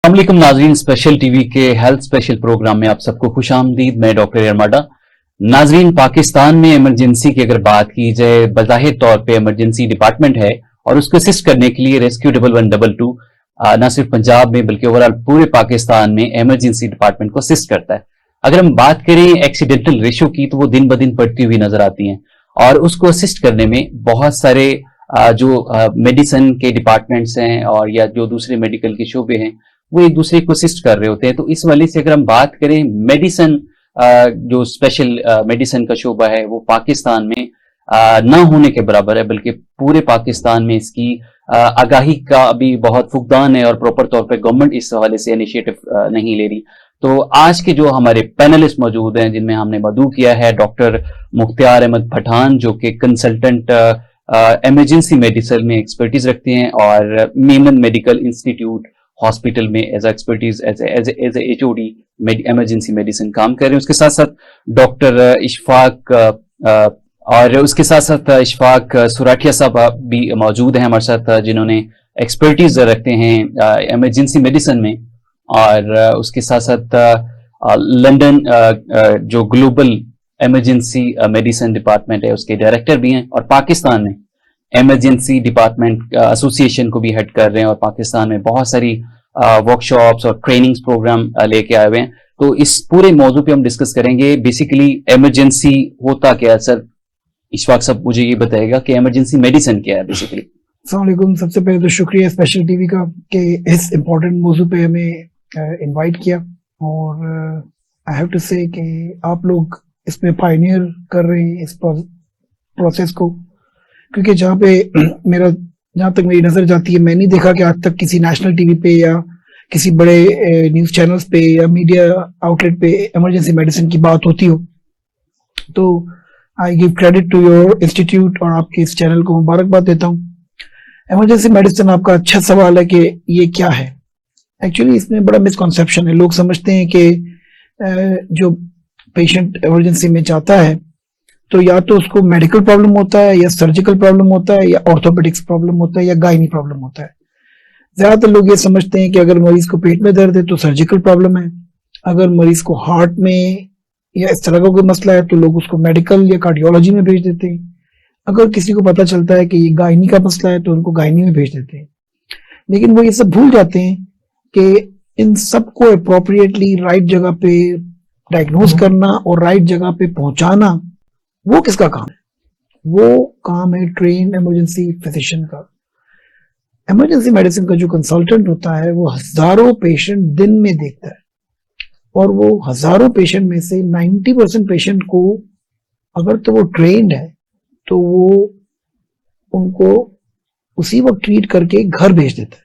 अस्सलाम वालेकुम नाजरीन, स्पेशल टीवी के हेल्थ स्पेशल प्रोग्राम में आप सबको खुश आमदीद। मैं डॉक्टर अरमाडा। नाजरीन, पाकिस्तान में इमरजेंसी की अगर बात की जाए, बज़ाहिर तौर पे इमरजेंसी डिपार्टमेंट है और उसको असिस्ट करने के लिए रेस्क्यू 1122 न सिर्फ पंजाब में बल्कि ओवरऑल पूरे पाकिस्तान में इमरजेंसी डिपार्टमेंट को असिस्ट करता है। अगर हम बात करें एक्सीडेंटल रेशो की तो वो दिन ब दिन बढ़ती हुई नजर आती हैं और उसको असिस्ट करने में बहुत सारे जो मेडिसिन के डिपार्टमेंट्स हैं और या जो दूसरे मेडिकल के शोबे हैं वो एक दूसरे को असिस्ट कर रहे होते हैं। तो इस वाले से अगर हम बात करें मेडिसिन, जो स्पेशल मेडिसिन का शोबा है वो पाकिस्तान में ना होने के बराबर है, बल्कि पूरे पाकिस्तान में इसकी आगाही का अभी बहुत फुकदान है और प्रॉपर तौर पे गवर्नमेंट इस हवाले से इनिशिएटिव नहीं ले रही। तो आज के जो हमारे पैनलिस्ट मौजूद हैं, जिनमें हमने मदऊ किया है डॉक्टर मुख्तियार अहमद पठान, जो कि कंसल्टेंट इमरजेंसी मेडिसिन में एक्सपर्टीज रखते हैं और मेमन मेडिकल इंस्टीट्यूट हॉस्पिटल में as expertise as HOD emergency medicine काम कर रहे हैं। उसके साथ साथ डॉक्टर इशफाक सुराठिया साहब भी मौजूद हैं हमारे साथ, जिन्होंने एक्सपर्टीज रखते हैं इमरजेंसी मेडिसिन में। और उसके साथ साथ लंदन जो ग्लोबल इमरजेंसी मेडिसिन डिपार्टमेंट है उसके डायरेक्टर भी हैं और पाकिस्तान में इमरजेंसी डिपार्टमेंट एसोसिएशन को भी हेड कर रहे हैं और पाकिस्तान में बहुत सारी वर्कशॉप्स और ट्रेनिंग्स प्रोग्राम लेके आए हुए हैं। तो इस पूरे मौजू पे हम डिस्कस करेंगे। बेसिकली इमरजेंसी होता क्या है सर? इशफाक साहब मुझे ये बताएगा कि इमरजेंसी मेडिसिन क्या है बेसिकली। अस्सलाम वालेकुम। सबसे पहले तो शुक्रिया स्पेशल टीवी का कि इस इम्पोर्टेंट मौजू पे हमें इनवाइट किया, और आई हैव टू से कि आप लोग इसमें पायनियर कर रहे हैं इस प्रोसेस को, क्योंकि जहाँ तक मेरी नजर जाती है, मैं नहीं देखा कि आज तक किसी नेशनल टीवी पे या किसी बड़े न्यूज चैनल्स पे या मीडिया आउटलेट पे इमरजेंसी मेडिसिन की बात होती हो। तो I give credit to your institute और आपके इस चैनल को मुबारकबाद देता हूँ। इमरजेंसी मेडिसिन, आपका अच्छा सवाल है कि ये क्या है। एक्चुअली इसमें बड़ा मिसकॉन्सेप्शन है। लोग समझते हैं कि जो पेशेंट इमरजेंसी में जाता है तो या तो उसको मेडिकल प्रॉब्लम होता है या सर्जिकल प्रॉब्लम होता है या ऑर्थोपेडिक्स प्रॉब्लम होता है या गायनी प्रॉब्लम होता है। ज्यादातर लोग ये समझते हैं कि अगर मरीज को पेट में दर्द है तो सर्जिकल प्रॉब्लम है, अगर मरीज को हार्ट में या इस तरह का कोई मसला है तो लोग उसको मेडिकल या कार्डियोलॉजी में भेज देते हैं। अगर किसी को पता चलता है कि ये गायनी का मसला है तो उनको गायनी में भेज देते हैं। लेकिन वो ये सब भूल जाते हैं कि इन सबको अप्रोप्रिएटली राइट जगह पे डायग्नोज करना और राइट जगह पे पहुंचाना वो किसका काम है? वो काम है ट्रेन इमरजेंसी फिजिशियन का। इमरजेंसी मेडिसिन का जो कंसल्टेंट होता है वो हजारों पेशेंट दिन में देखता है, और वो हजारों पेशेंट में से 90% पेशेंट को अगर तो वो ट्रेंड है तो वो उनको उसी वक्त ट्रीट करके घर भेज देता है,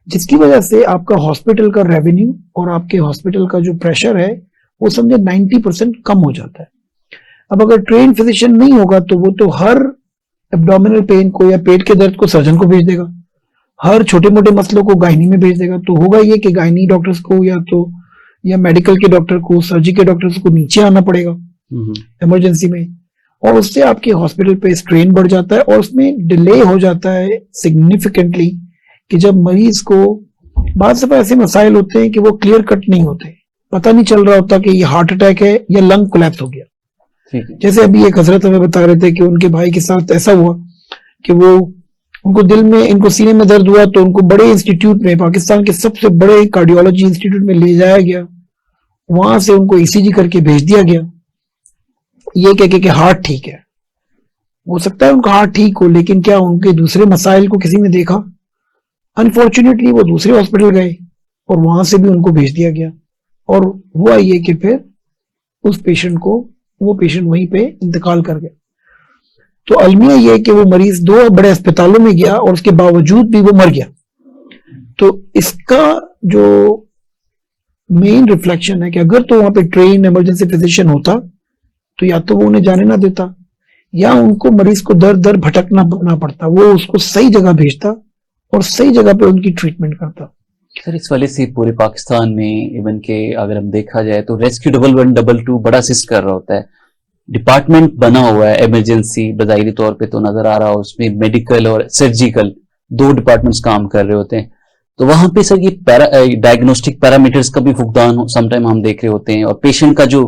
जिसकी वजह से आपका हॉस्पिटल का रेवेन्यू और आपके हॉस्पिटल का जो प्रेशर है वो समझे 90% कम हो जाता है। अब अगर ट्रेन फिजिशियन नहीं होगा तो वो तो हर एब्डोमिनल पेन को या पेट के दर्द को सर्जन को भेज देगा, हर छोटे मोटे मसलों को गायनी में भेज देगा। तो होगा ये कि गायनी डॉक्टर्स को या मेडिकल के डॉक्टर को, सर्जरी के डॉक्टर्स को नीचे आना पड़ेगा इमरजेंसी में, और उससे आपके हॉस्पिटल पे स्ट्रेन बढ़ जाता है और उसमें डिले हो जाता है सिग्निफिकेंटली। कि जब मरीज को बहुत से ऐसे मसाइल होते हैं कि वो क्लियर कट नहीं होते, पता नहीं चल रहा होता कि ये हार्ट अटैक है या लंग कोलैप्स हो गया। जैसे अभी एक हजरत हमें बता रहे थे कि उनके भाई के साथ ऐसा हुआ कि उनको दिल में, इनको सीने में दर्द हुआ तो उनको बड़े इंस्टीट्यूट में, पाकिस्तान के सबसे बड़े कार्डियोलॉजी इंस्टीट्यूट में ले जाया गया। वहां से उनको ईसीजी करके भेज दिया गया, ये कह के हार्ट ठीक है। हो सकता है उनका हार्ट ठीक हो, लेकिन क्या उनके दूसरे मसाइल को किसी ने देखा? अनफॉर्चुनेटली वो दूसरे हॉस्पिटल गए और वहां से भी उनको भेज दिया गया, और हुआ ये कि फिर वो पेशेंट वहीं पे इंतकाल कर गया। तो अलमिया ये कि वो मरीज 2 बड़े अस्पतालों में गया और उसके बावजूद भी वो मर गया। तो इसका जो मेन रिफ्लेक्शन है कि अगर तो वहां पे ट्रेन इमरजेंसी फिजिशियन होता तो या तो वो उन्हें जाने ना देता या उनको मरीज को दर दर भटकना पड़ता, वो उसको सही जगह भेजता और सही जगह पे उनकी ट्रीटमेंट करता। सर, इस वाले से पूरे पाकिस्तान में इवन के अगर हम देखा जाए तो रेस्क्यू 1122 बड़ा असिस्ट कर रहा होता है। डिपार्टमेंट बना हुआ है इमरजेंसी, बज़ाहिरी तौर पे तो नजर आ रहा है उसमें मेडिकल और सर्जिकल 2 डिपार्टमेंट्स काम कर रहे होते हैं। تو وہاں پہ سر یہ ڈائگنوسٹک پیرامیٹرز کا بھی فقدان سم ٹائم ہم دیکھ رہے ہوتے ہیں, اور پیشنٹ کا جو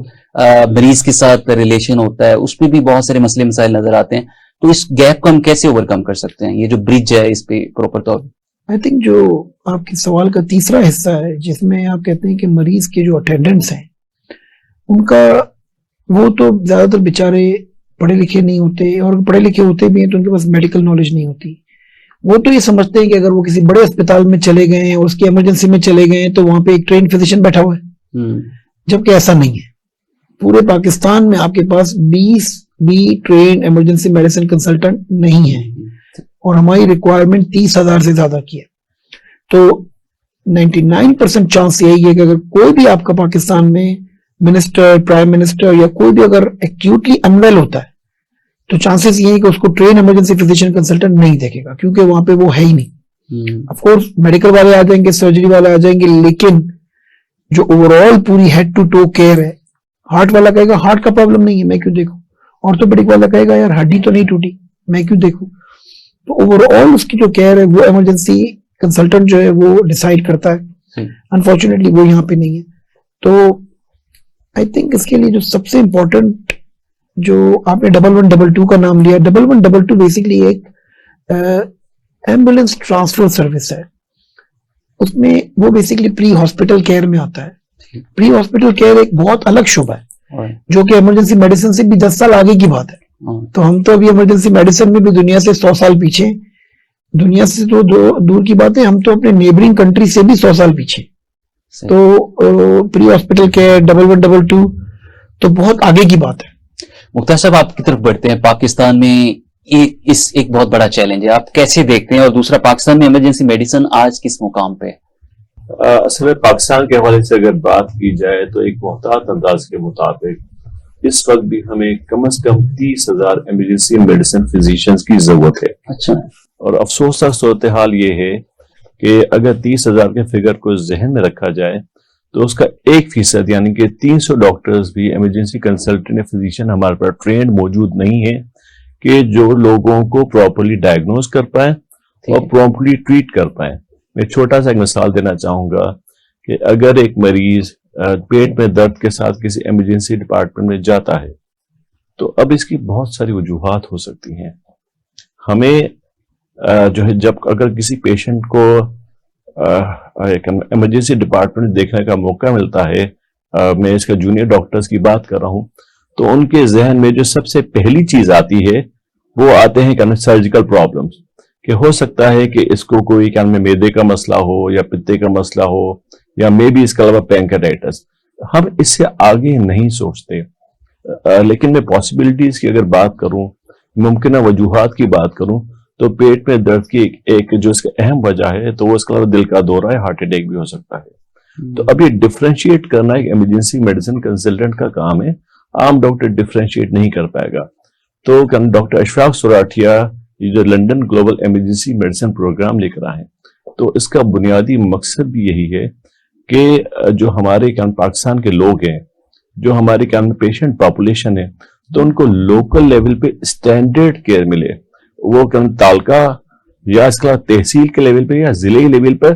مریض کے ساتھ ریلیشن ہوتا ہے اس پہ بھی بہت سارے مسئلے مسائل نظر آتے ہیں. تو اس گیپ کو ہم کیسے اوور کم کر سکتے ہیں, یہ جو برج ہے اس پہ پراپر طور پہ؟ آئی تھنک جو آپ کے سوال کا تیسرا حصہ ہے جس میں آپ کہتے ہیں کہ مریض کے جو اٹینڈنٹس ہیں ان کا, وہ تو زیادہ تر بیچارے پڑھے لکھے نہیں ہوتے, اور پڑھے لکھے ہوتے بھی ہیں تو ان کے پاس میڈیکل نالج نہیں ہوتی. وہ تو یہ سمجھتے ہیں کہ اگر وہ کسی بڑے اسپتال میں چلے گئے ہیں اور اس کی ایمرجنسی میں چلے گئے ہیں تو وہاں پہ ایک ٹرین فزیشین بیٹھا ہوا ہے, جبکہ ایسا نہیں ہے. پورے پاکستان میں آپ کے پاس 20 بھی ٹرین ایمرجنسی میڈیسن کنسلٹنٹ نہیں ہے, اور ہماری ریکوائرمنٹ 30,000 سے زیادہ کی ہے. تو 99% چانس یہی ہے کہ اگر کوئی بھی آپ کا پاکستان میں منسٹر, پرائم منسٹر یا کوئی بھی اگر ایکیوٹلی انویل ہوتا ہے تو چانسز یہ ہے کہ اس کو ٹرین ایمرجنسی فزیشین کنسلٹنٹ نہیں دیکھے گا, کیونکہ وہاں پہ وہ ہے ہی نہیں. آف کورس میڈیکل والے آ جائیں گے, سرجری والے آ جائیں گے, لیکن جو اوور آل پوری ہیڈ ٹو ٹو کیئر ہے, ہارٹ والا کہے گا ہارٹ کا پرابلم نہیں ہے میں کیوں دیکھوں, آرتھوپیڈک والا کہے گا یار ہڈی تو نہیں ٹوٹی میں کیوں دیکھوں. تو اوور آل اس کی جو کیئر ہے وہ ایمرجنسی کنسلٹنٹ جو ہے وہ ڈیسائیڈ کرتا ہے. انفارچونیٹلی وہ یہاں پہ نہیں ہے. تو آئی تھنک اس کے لیے جو سب سے امپورٹنٹ, جو آپ نے 1112 کا نام لیا, 1112 بیسکلی ایک ایمبولینس ٹرانسفر سروس ہے. اس میں وہ بیسکلی پری ہاسپٹل کیئر میں آتا ہے. پری ہاسپٹل کیئر ایک بہت الگ شعبہ ہے جو کہ ایمرجنسی میڈیسن سے بھی 10 سال آگے کی بات ہے. تو ہم تو ابھی ایمرجنسی میڈیسن میں بھی دنیا سے 100 سال پیچھے, دنیا سے تو دور کی بات ہے, ہم تو اپنے نیبرنگ کنٹری سے بھی 100 سال پیچھے. تو پری ہاسپٹل کیئر 1112 تو بہت آگے کی بات ہے. مختار صاحب آپ کی طرف بڑھتے ہیں. پاکستان میں ایک بہت بڑا چیلنج ہے, آپ کیسے دیکھتے ہیں؟ اور دوسرا, پاکستان میں ایمرجنسی میڈیسن آج کس مقام پہ ہے؟ اصل میں پاکستان کے حوالے سے اگر بات کی جائے تو ایک محتاط انداز کے مطابق اس وقت بھی ہمیں کم از کم 30,000 ایمرجنسی میڈیسن فزیشنز کی ضرورت ہے. اچھا. اور افسوسناک صورتحال یہ ہے کہ اگر 30,000 کے فگر کو ذہن میں رکھا جائے تو اس کا 1% یعنی کہ 300 ڈاکٹرز بھی ایمرجنسی کنسلٹنٹ فزیشین ہمارے پاس ٹرینڈ موجود نہیں ہے کہ جو لوگوں کو پراپرلی ڈائگنوز کر پائیں اور پراپرلی ٹریٹ کر پائیں. میں چھوٹا سا ایک مثال دینا چاہوں گا کہ اگر ایک مریض پیٹ میں درد کے ساتھ کسی ایمرجنسی ڈپارٹمنٹ میں جاتا ہے تو اب اس کی بہت ساری وجوہات ہو سکتی ہیں. ہمیں جو ہے جب اگر کسی پیشنٹ کو ایمرجنسی ڈپارٹمنٹ دیکھنے کا موقع ملتا ہے, میں اس کا جونیئر ڈاکٹرز کی بات کر رہا ہوں, تو ان کے ذہن میں جو سب سے پہلی چیز آتی ہے وہ آتے ہیں سرجیکل پرابلمز, کہ ہو سکتا ہے کہ اس کو کوئی میدے کا مسئلہ ہو یا پتے کا مسئلہ ہو یا مے بی اس کے علاوہ پینکریٹائٹس. ہم اس سے آگے نہیں سوچتے. لیکن میں پاسبلٹیز کی اگر بات کروں, ممکنہ وجوہات کی بات کروں, تو پیٹ میں درد کی ایک جو اس کا اہم وجہ ہے تو وہ اس کے علاوہ دل کا دورہ ہے, ہارٹ اٹیک بھی ہو سکتا ہے. تو اب یہ ڈفرینشیٹ کرنا ایک ایمرجنسی میڈیسن کنسلٹنٹ کا کام ہے, عام ڈاکٹر ڈفرینشیٹ نہیں کر پائے گا. تو ڈاکٹر اشفاق سراٹھیا یہ جو London global emergency medicine programme لے کر آئے ہیں, تو اس کا بنیادی مقصد بھی یہی ہے کہ جو ہمارے پاکستان کے لوگ ہیں, جو ہمارے پیشنٹ پاپولیشن ہے, تو ان کو لوکل لیول پہ اسٹینڈرڈ کیئر ملے. وہ تعلقہ یا اس کا تحصیل کے لیول پہ یا ضلعی لیول پہ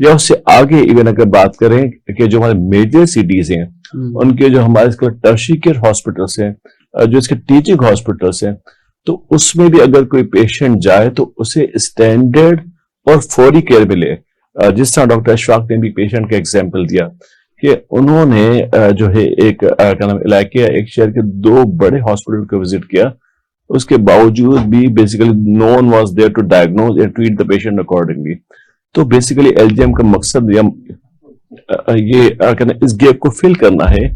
یا اس سے آگے ایون اگر بات کریں کہ جو ہمارے میجر سٹیز ہیں ان کے جو ہمارے اس کا ٹرشری کیئر ہاسپٹلس ہیں, جو اس کے ٹیچنگ ہاسپٹلس ہیں, تو اس میں بھی اگر کوئی پیشنٹ جائے تو اسے اسٹینڈرڈ اور فوری کیئر ملے. جس طرح ڈاکٹر اشفاق نے بھی پیشنٹ کا ایگزامپل دیا کہ انہوں نے جو ہے ایک علاقے ایک شہر کے 2 بڑے ہاسپٹل کو وزٹ کیا, اس کے باوجود بھی basically no one was there to diagnose and treat the patient accordingly. تو بیسیکلی LGM کا مقصد یہ اس گیپ کو فل کرنا ہے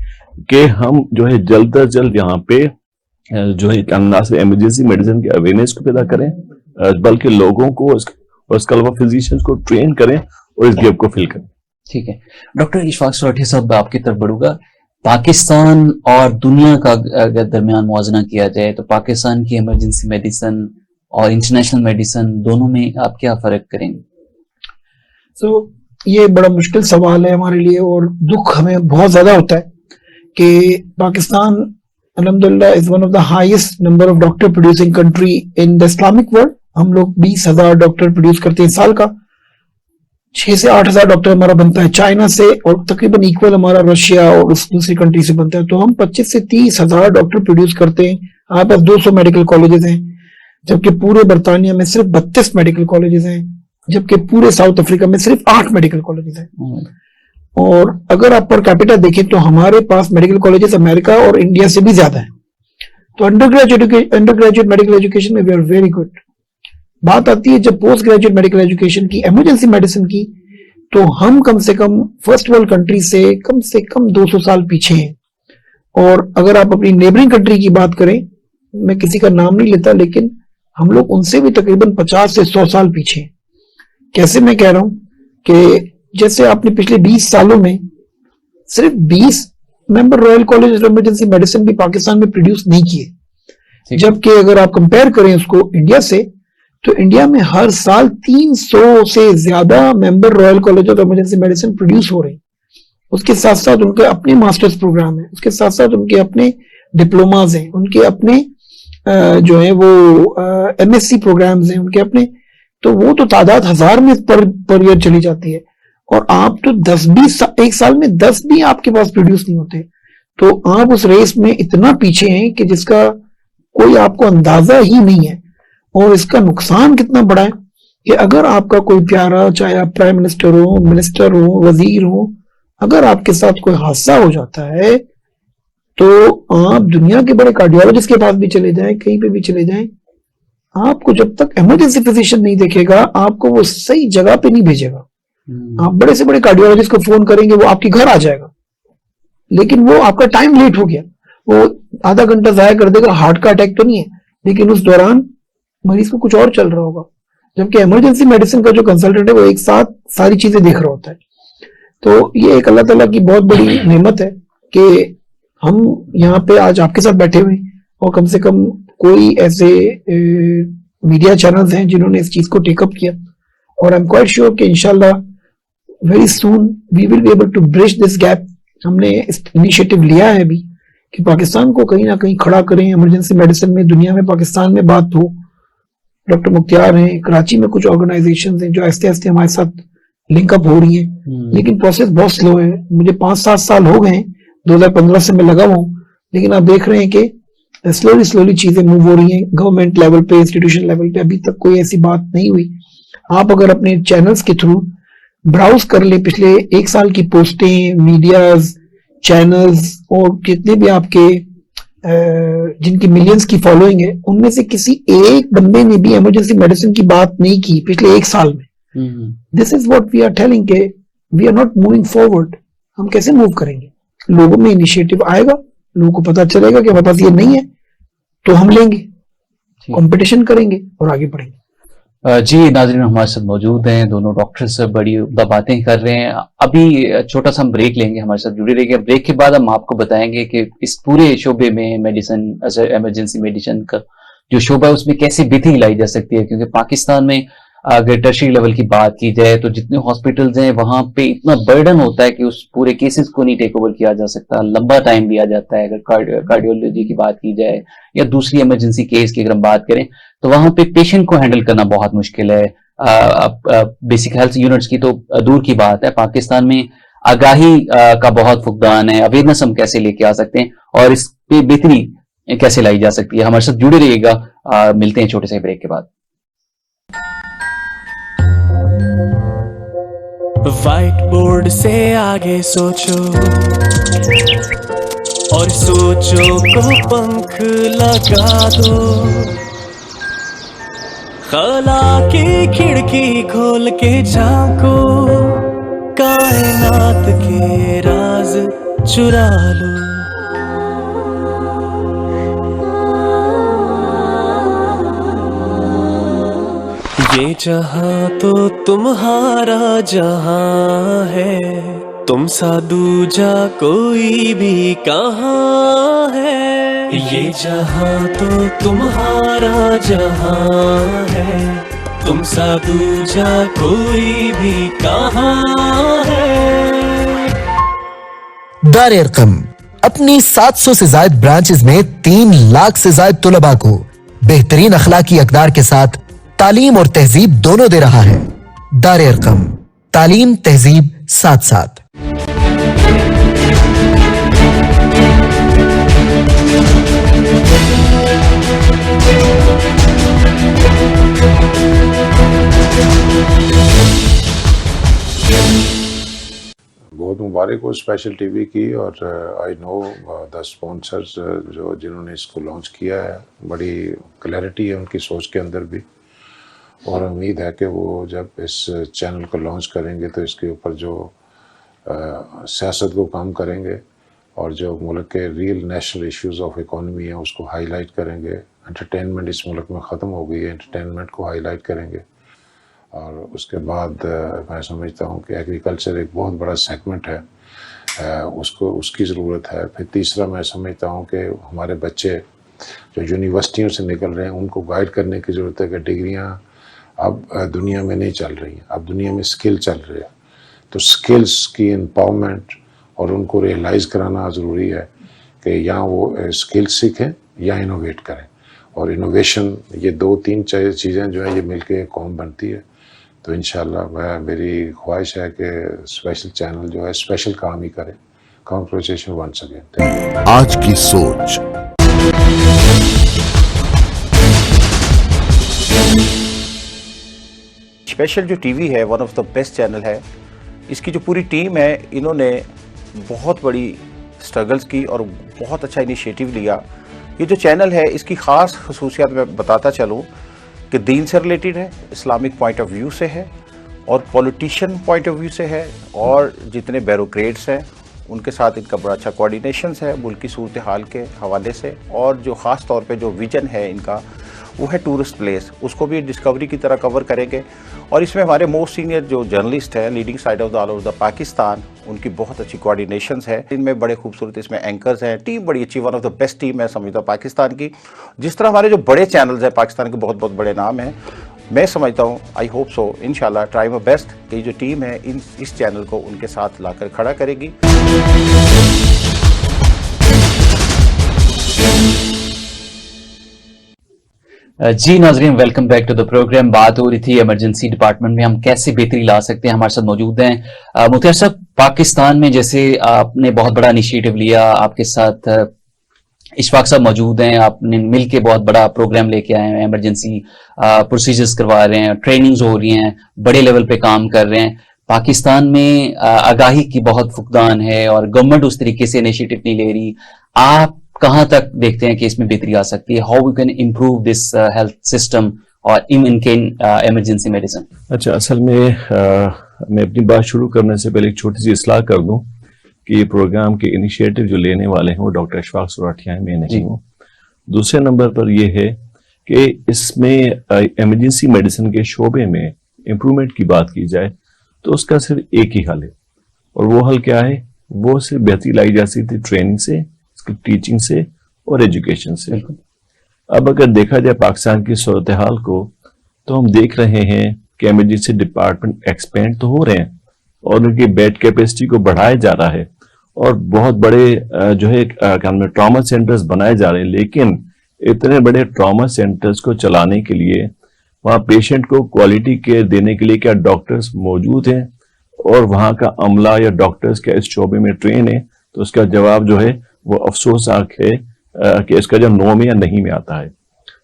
کہ ہم جو ہے جلد از جلد یہاں پہ جو ہے نہ صرف ایمرجنسی میڈیسن کے اویئرنیس کو پیدا کریں بلکہ لوگوں کو اس کے علاوہ فزیشینز کو ٹرین کریں اور اس گیپ کو فل کریں. ٹھیک ہے ڈاکٹر اشفاق سراٹھیا صاحب, آپ کی طرف بڑھوں گا. پاکستان اور دنیا کا اگر درمیان موازنہ کیا جائے تو پاکستان کی ایمرجنسی میڈیسن اور انٹرنیشنل میڈیسن دونوں میں آپ کیا فرق کریں گے؟ یہ بڑا مشکل سوال ہے ہمارے لیے, اور دکھ ہمیں بہت زیادہ ہوتا ہے کہ پاکستان الحمدللہ is one of the highest number of doctor producing country in the Islamic world. ہم لوگ 20,000 ڈاکٹر پروڈیوس کرتے ہیں سال کا, 6 से 8 हजार डॉक्टर हमारा बनता है चाइना से, और तकरीबन इक्वल हमारा रशिया और उस दूसरी कंट्री से बनता है। तो हम 25 से 30 हजार डॉक्टर प्रोड्यूस करते हैं। हमारे पास 200 मेडिकल कॉलेजेस हैं, जबकि पूरे बरतानिया में सिर्फ 32 मेडिकल कॉलेजेस हैं, जबकि पूरे साउथ अफ्रीका में सिर्फ 8 मेडिकल कॉलेजेस हैं। और अगर आप पर कैपिटा देखें तो हमारे पास मेडिकल कॉलेजेस अमेरिका और इंडिया से भी ज्यादा है। तो अंडर ग्रेजुएट मेडिकल एजुकेशन में वी आर वेरी गुड। बात आती है जब पोस्ट ग्रेजुएट मेडिकल एजुकेशन की, इमरजेंसी मेडिसिन की, तो हम कम से कम फर्स्ट वर्ल्ड कंट्री से कम 200 साल पीछे हैं। और अगर आप अपनी नेबरिंग कंट्री की बात करें, मैं किसी का नाम नहीं लेता, लेकिन हम लोग उनसे भी तकरीबन 50 से 100 साल पीछे हैं। कैसे मैं कह रहा हूं कि जैसे आपने पिछले 20 सालों में सिर्फ 20 member royal college of emergency medicine भी पाकिस्तान में प्रोड्यूस नहीं किए, जबकि अगर आप कंपेयर करें उसको इंडिया से, तो इंडिया में हर साल 300 से ज्यादा member royal college of emergency medicine produce हो रहे हैं। उसके साथ साथ उनके अपने मास्टर्स प्रोग्राम है, उसके साथ साथ उनके अपने डिप्लोमाज हैं, उनके अपने जो है वो एमएससी प्रोग्राम्स हैं उनके अपने। तो वो तो तादाद हजार में पर ईयर चली जाती है, और आप तो 10-20 एक साल में 10 भी आपके पास प्रोड्यूस नहीं होते। तो आप उस रेस में इतना पीछे हैं कि जिसका कोई आपको अंदाजा ही नहीं है। और इसका नुकसान कितना बड़ा है कि अगर आपका कोई प्यारा, चाहे आप प्राइम मिनिस्टर हो, मिनिस्टर हो, वजीर हो, अगर आपके साथ कोई हादसा हो जाता है तो आप दुनिया के बड़े कार्डियोलॉजिस्ट के पास भी चले जाएं, कहीं पे भी चले जाएं, आपको जब तक इमरजेंसी फिजिशियन नहीं देखेगा, आपको वो सही जगह पे नहीं भेजेगा। आप बड़े से बड़े कार्डियोलॉजिस्ट को फोन करेंगे, वो आपके घर आ जाएगा, लेकिन वो आपका टाइम लेट हो गया, वो आधा घंटा जाया कर देगा। हार्ट का अटैक तो नहीं है, लेकिन उस दौरान मरीज को कुछ और चल रहा होगा। जबकि इमरजेंसी मेडिसिन का जो कंसल्टेंट है वो एक साथ सारी चीजें देख रहा होता है। तो ये एक अल्लाह ताला की बहुत बड़ी नेमत है कि हम यहाँ पे आज आपके साथ बैठे हुए, और कम से कम कोई ऐसे मीडिया चैनल्स हैं जिन्होंने इस चीज को टेकअप किया। और आई एम क्वाइट श्योर कि इंशाल्लाह very soon we will be able to bridge this gap. हमने इस इनिशिएटिव लिया है अभी कि पाकिस्तान को कहीं ना कहीं खड़ा करें इमरजेंसी मेडिसिन में, दुनिया में पाकिस्तान में बात हो। डॉक्टर मुख्तियार हैं, कराची में कुछ ऑर्गेनाइजेशंस हैं जो आहिस्ते आहिस्ते हमारे साथ लिंकअप हो रही हैं, लेकिन प्रोसेस बहुत स्लो है। मुझे 5-7 साल हो गए हैं, 2015 से मैं लगा हुआ हूँ, लेकिन आप देख रहे हैं कि स्लोली चीजें मूव हो रही हैं। गवर्नमेंट लेवल पे, इंस्टीट्यूशन लेवल पे अभी तक कोई ऐसी बात नहीं हुई। आप अगर अपने चैनल्स के थ्रू ब्राउज कर ले पिछले 1 साल की पोस्टें, मीडियाज, चैनल्स, और जितने भी आपके जिनकी मिलियंस की फॉलोइंग है, उनमें से किसी एक बंदे ने भी इमरजेंसी मेडिसिन की बात नहीं की पिछले 1 साल में। This is what we are telling के we are not moving forward. हम कैसे मूव करेंगे? लोगों में इनिशिएटिव आएगा, लोगों को पता चलेगा कि हमारे पास ये नहीं है, तो हम लेंगे, कंपटीशन करेंगे और आगे बढ़ेंगे। जी नाज़रीन, हमारे साथ मौजूद हैं दोनों डॉक्टर्स, बड़ी उम्दा बातें कर रहे हैं। अभी छोटा सा हम ब्रेक लेंगे, हमारे साथ जुड़े रहिए। ब्रेक के बाद हम आपको बताएंगे कि इस पूरे शोबे में मेडिसिन, इमरजेंसी मेडिसिन का जो शोबा है उसमें कैसे बेहतरी लाई जा सकती है। क्योंकि पाकिस्तान में अगर टर्शरी लेवल की बात की जाए तो जितने हॉस्पिटल्स हैं वहां पे इतना बर्डन होता है कि उस पूरे केसेस को नहीं टेक ओवर किया जा सकता, लंबा टाइम लिया जाता है। अगर कार्डियोलॉजी की बात की जाए या दूसरी इमरजेंसी केस की अगर हम बात करें तो वहां पे पेशेंट को हैंडल करना बहुत मुश्किल है। बेसिक हेल्थ यूनिट्स की तो दूर की बात है, पाकिस्तान में आगाही का बहुत फुकदान है। अवेयरनेस हम कैसे लेके आ सकते हैं और इस पे बेहतरी कैसे लाई जा सकती है? हमारे साथ जुड़े रहिएगा। मिलते हैं छोटे से ब्रेक के बाद। व्हाइट बोर्ड से आगे सोचो और सोचो को पंख लगा दो, खला की खिड़की खोल के झांको, कायनात के राज चुरा लो। ये जहां तो तुम्हारा जहां है, तुम सा दूजा कोई भी कहाँ है। ये जहां तो तुम्हारा जहां है, तुम सा दूजा कोई भी कहाँ है। दार-ए-अर्कम अपनी 700 से ज्यादा ब्रांचेस में 3 लाख से ज्यादा तुलबा को बेहतरीन अखलाकी अकदार के साथ तालीम और तहजीब दोनों दे रहा है। दार-ए-अर्कम तालीम तहजीब साथ साथ। बहुत मुबारक हो स्पेशल टीवी की, और आई नो द स्पॉन्सर्स जो जिन्होंने इसको लॉन्च किया है, बड़ी क्लैरिटी है उनकी सोच के अंदर भी, और उम्मीद है कि वो जब इस चैनल को लॉन्च करेंगे तो इसके ऊपर जो सियासत को काम करेंगे और जो मुल्क के real national issues of economy है उसको हाईलाइट करेंगे। एंटरटेनमेंट इस मुल्क में ख़त्म हो गई है, एंटरटेनमेंट को हाईलाइट करेंगे। और उसके बाद मैं समझता हूँ कि एग्रीकल्चर एक बहुत बड़ा सेगमेंट है, उसकी ज़रूरत है। फिर तीसरा मैं समझता हूँ कि हमारे बच्चे जो यूनिवर्सिटियों से निकल रहे हैं उनको गाइड करने की ज़रूरत है कि डिग्रियाँ अब दुनिया में नहीं चल रही हैं, अब दुनिया में स्किल चल रही है। तो स्किल्स की एम्पावरमेंट और उनको रियलाइज़ कराना ज़रूरी है कि या वो स्किल सीखें या इनोवेट करें, और इनोवेशन ये 2-3 चीज़ें जो हैं ये मिलके कौम बनती है। तो इंशाल्लाह मेरी ख्वाहिश है कि स्पेशल चैनल जो है स्पेशल काम ही करे। Congratulation once again. आज की सोच। स्पेशल जो टीवी है one of the best channel है। इसकी जो पूरी टीम है इन्होंने बहुत बड़ी स्ट्रगल्स की और बहुत अच्छा इनिशिएटिव लिया। ये जो चैनल है इसकी ख़ास खसूसियात मैं बताता चलूँ कि दीन से रिलेटेड है, इस्लामिक पॉइंट ऑफ व्यू से है, और पॉलिटिशियन पॉइंट ऑफ व्यू से है, और जितने बैरोक्रेट्स हैं उनके साथ इनका बड़ा अच्छा कोऑर्डिनेशन है मुल्क की सूरत हाल के हवाले से। और जो ख़ास तौर पे जो विजन है इनका वो है टूरिस्ट प्लेस, उसको भी डिस्कवरी की तरह कवर करेंगे। और इसमें हमारे मोस्ट सीनियर जो जर्नलिस्ट हैं leading side of the all over the Pakistan, उनकी बहुत अच्छी कोऑर्डिनेशंस है। इनमें बड़े खूबसूरत इसमें एंकर्स हैं, टीम बड़ी अच्छी, one of the best team है समझता हूँ पाकिस्तान की। जिस तरह हमारे जो बड़े चैनल्स हैं पाकिस्तान के बहुत बहुत बड़े नाम हैं, मैं समझता हूँ आई होप सो इंशाल्लाह ट्राई माय बेस्ट कि जो टीम है इस चैनल को उनके साथ लाकर खड़ा करेगी। जी नाजरीन, welcome back to the programme. बात हो रही थी इमरजेंसी डिपार्टमेंट में हम कैसे बेहतरी ला सकते हैं। हमारे साथ मौजूद हैं मुख्तार साहब। पाकिस्तान में जैसे आपने बहुत बड़ा इनिशिएटिव लिया, आपके साथ इशफाक साहब मौजूद हैं, आपने मिल के बहुत बड़ा प्रोग्राम लेके आए हैं, इमरजेंसी प्रोसीजर्स करवा रहे हैं, ट्रेनिंग्स हो रही हैं, बड़े लेवल पे काम कर रहे हैं। पाकिस्तान में आगाही की बहुत फुकदान है और गवर्नमेंट उस तरीके से इनिशिएटिव नहीं ले रही। आप कहां तक देखते हैं कि इसमें बेहतरी आ सकती है? How we can improve this health system और इन इमरजेंसी मेडिसिन? अच्छा, असल में मैं अपनी बात शुरू करने से पहले एक छोटी सी इस्लाह कर दूं कि ये प्रोग्राम के इनिशिएटिव जो लेने वाले हैं वो डॉक्टर इशफाक सुराठिया हैं, मैं नहीं हूँ। दूसरे नंबर पर यह है कि इसमें इमरजेंसी मेडिसिन के शोबे में इम्प्रूवमेंट की बात की जाए तो उसका सिर्फ एक ही हल है, और वो हल क्या है? वो सिर्फ बेहतरी लाई जा सकती है ट्रेनिंग से, टीचिंग से और एजुकेशन से। अब अगर देखा जाए पाकिस्तान की सूरत हाल को, तो हम देख रहे हैं कि इमरजेंसी डिपार्टमेंट एक्सपेंड तो हो रहे हैं और उनकी बेड कैपेसिटी को बढ़ाया जा रहा है, और बहुत बड़े जो है ट्रॉमा सेंटर्स बनाए जा रहे हैं। लेकिन इतने बड़े ट्रॉमा सेंटर्स को चलाने के लिए, वहाँ पेशेंट को क्वालिटी केयर देने के लिए क्या डॉक्टर्स मौजूद हैं और वहाँ का अमला या डॉक्टर्स क्या इस शोबे में ट्रेन है? तो उसका जवाब जो है वो अफसोसनाक है कि इसका जब नो में या नहीं में आता है।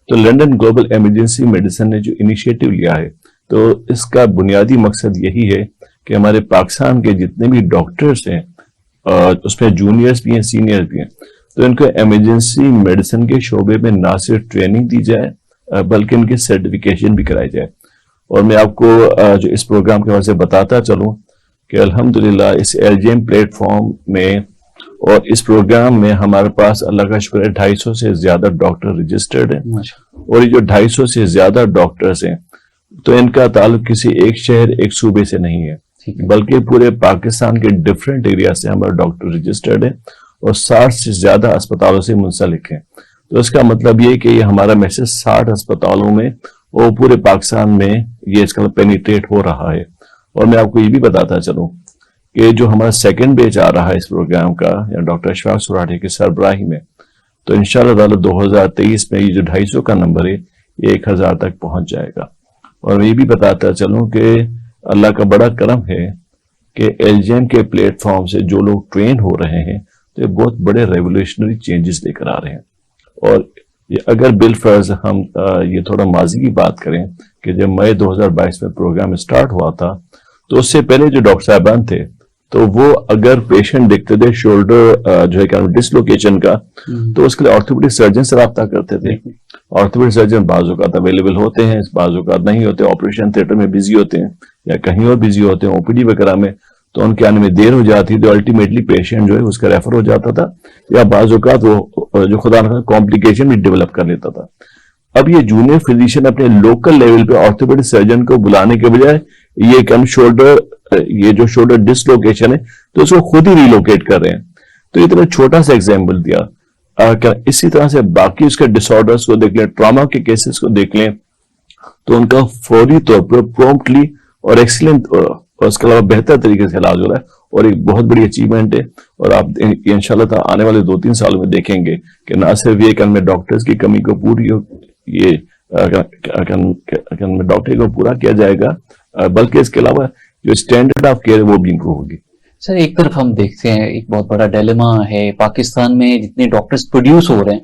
तो लंदन ग्लोबल इमरजेंसी मेडिसिन ने जो इनिशिएटिव लिया है, तो इसका बुनियादी मकसद यही है कि हमारे पाकिस्तान के जितने भी डॉक्टर्स हैं, उसमें जूनियर्स भी हैं, सीनियर्स भी हैं, तो इनको इमरजेंसी मेडिसिन के शोबे में ना सिर्फ ट्रेनिंग दी जाए बल्कि इनकी सर्टिफिकेशन भी कराई जाए। और मैं आपको जो इस प्रोग्राम के वजह से बताता चलूँ कि अल्हम्दुलिल्लाह इस एलजीएम प्लेटफॉर्म में और इस प्रोग्राम में हमारे पास अल्लाह का शुक्र है 250 से ज्यादा डॉक्टर रजिस्टर्ड हैं। और ये जो 250 से ज्यादा डॉक्टर्स हैं, तो इनका ताल्लुक किसी एक शहर एक सूबे से नहीं है, बल्कि पूरे पाकिस्तान के डिफरेंट एरिया से हमारे डॉक्टर रजिस्टर्ड है और 60 से ज्यादा अस्पतालों से मुंसलिक हैं। तो इसका मतलब ये कि ये हमारा मैसेज 60 अस्पतालों में और पूरे पाकिस्तान में ये इसका पेनिट्रेट हो रहा है। और मैं आपको ये भी बताता चलूं कि जो हमारा सेकंड बैच आ रहा है इस प्रोग्राम का, या डॉक्टर इशफाक सुराठी की सरबराही में, तो इंशाअल्लाह 2023 में ये जो 250 का नंबर है ये 1000 तक पहुंच जाएगा। और मैं ये भी बताता चलूं कि اللہ کا بڑا کرم ہے کہ LGM کے پلیٹ فارم سے جو لوگ ٹرین ہو رہے ہیں تو یہ بہت بڑے ریولیوشنری چینجز لے کر آ رہے ہیں. اور اگر بالفرض ہم یہ تھوڑا ماضی کی بات کریں کہ جب مئی 2022 میں پروگرام اسٹارٹ ہوا تھا تو اس سے پہلے جو ڈاکٹر صاحبان تھے تو وہ اگر پیشنٹ دیکھتے تھے شولڈر جو ہے ڈسلوکیشن کا تو اس کے لیے آرتھوپیڈک سرجن سے رابطہ کرتے تھے. آرتھوپیڈک سرجن بعض اوقات اویلیبل ہوتے ہیں, بعض اوقات نہیں ہوتے, آپریشن تھیٹر میں بزی ہوتے ہیں یا کہیں اور بزی ہوتے ہیں OPD وغیرہ میں, تو ان کے آنے میں دیر ہو جاتی تو الٹیمیٹلی پیشنٹ جو ہے اس کا ریفر ہو جاتا تھا یا بعض اوقات وہ جو خدا نہ کمپلیکیشن بھی ڈیولپ کر لیتا تھا. اب یہ جونیئر فزیشین اپنے لوکل لیول پہ آرتھوپیڈک سرجن کو بلانے کے بجائے یہ جو شولڈر ڈسلوکیشن ہے تو اس کو خود ہی ریلوکیٹ کر رہے ہیں. تو یہ چھوٹا سا ایگزامپل دیا. اسی طرح سے باقی اس کے ڈس آرڈرس کو دیکھ لیں, ٹراما کے کیسز کو دیکھ لیں تو ان کا فوری طور پر پرومپٹلی اور ایکسیلنٹ اور اس کے علاوہ بہتر طریقے سے علاج ہو رہا ہے اور ایک بہت بڑی اچیومنٹ ہے. اور آپ انشاءاللہ تعالی آنے والے 2-3 سالوں میں دیکھیں گے کہ نہ صرف یہ کہ ڈاکٹرز کی کمی کو پوری یہ ڈاکٹر کو پورا کیا جائے گا بلکہ اس کے علاوہ جو اسٹینڈرڈ آف کیئر وہ بھی امپروو ہوگی. سر ایک طرف ہم دیکھتے ہیں ایک بہت بڑا ڈیلیما ہے پاکستان میں, جتنے ڈاکٹرز پروڈیوس ہو رہے ہیں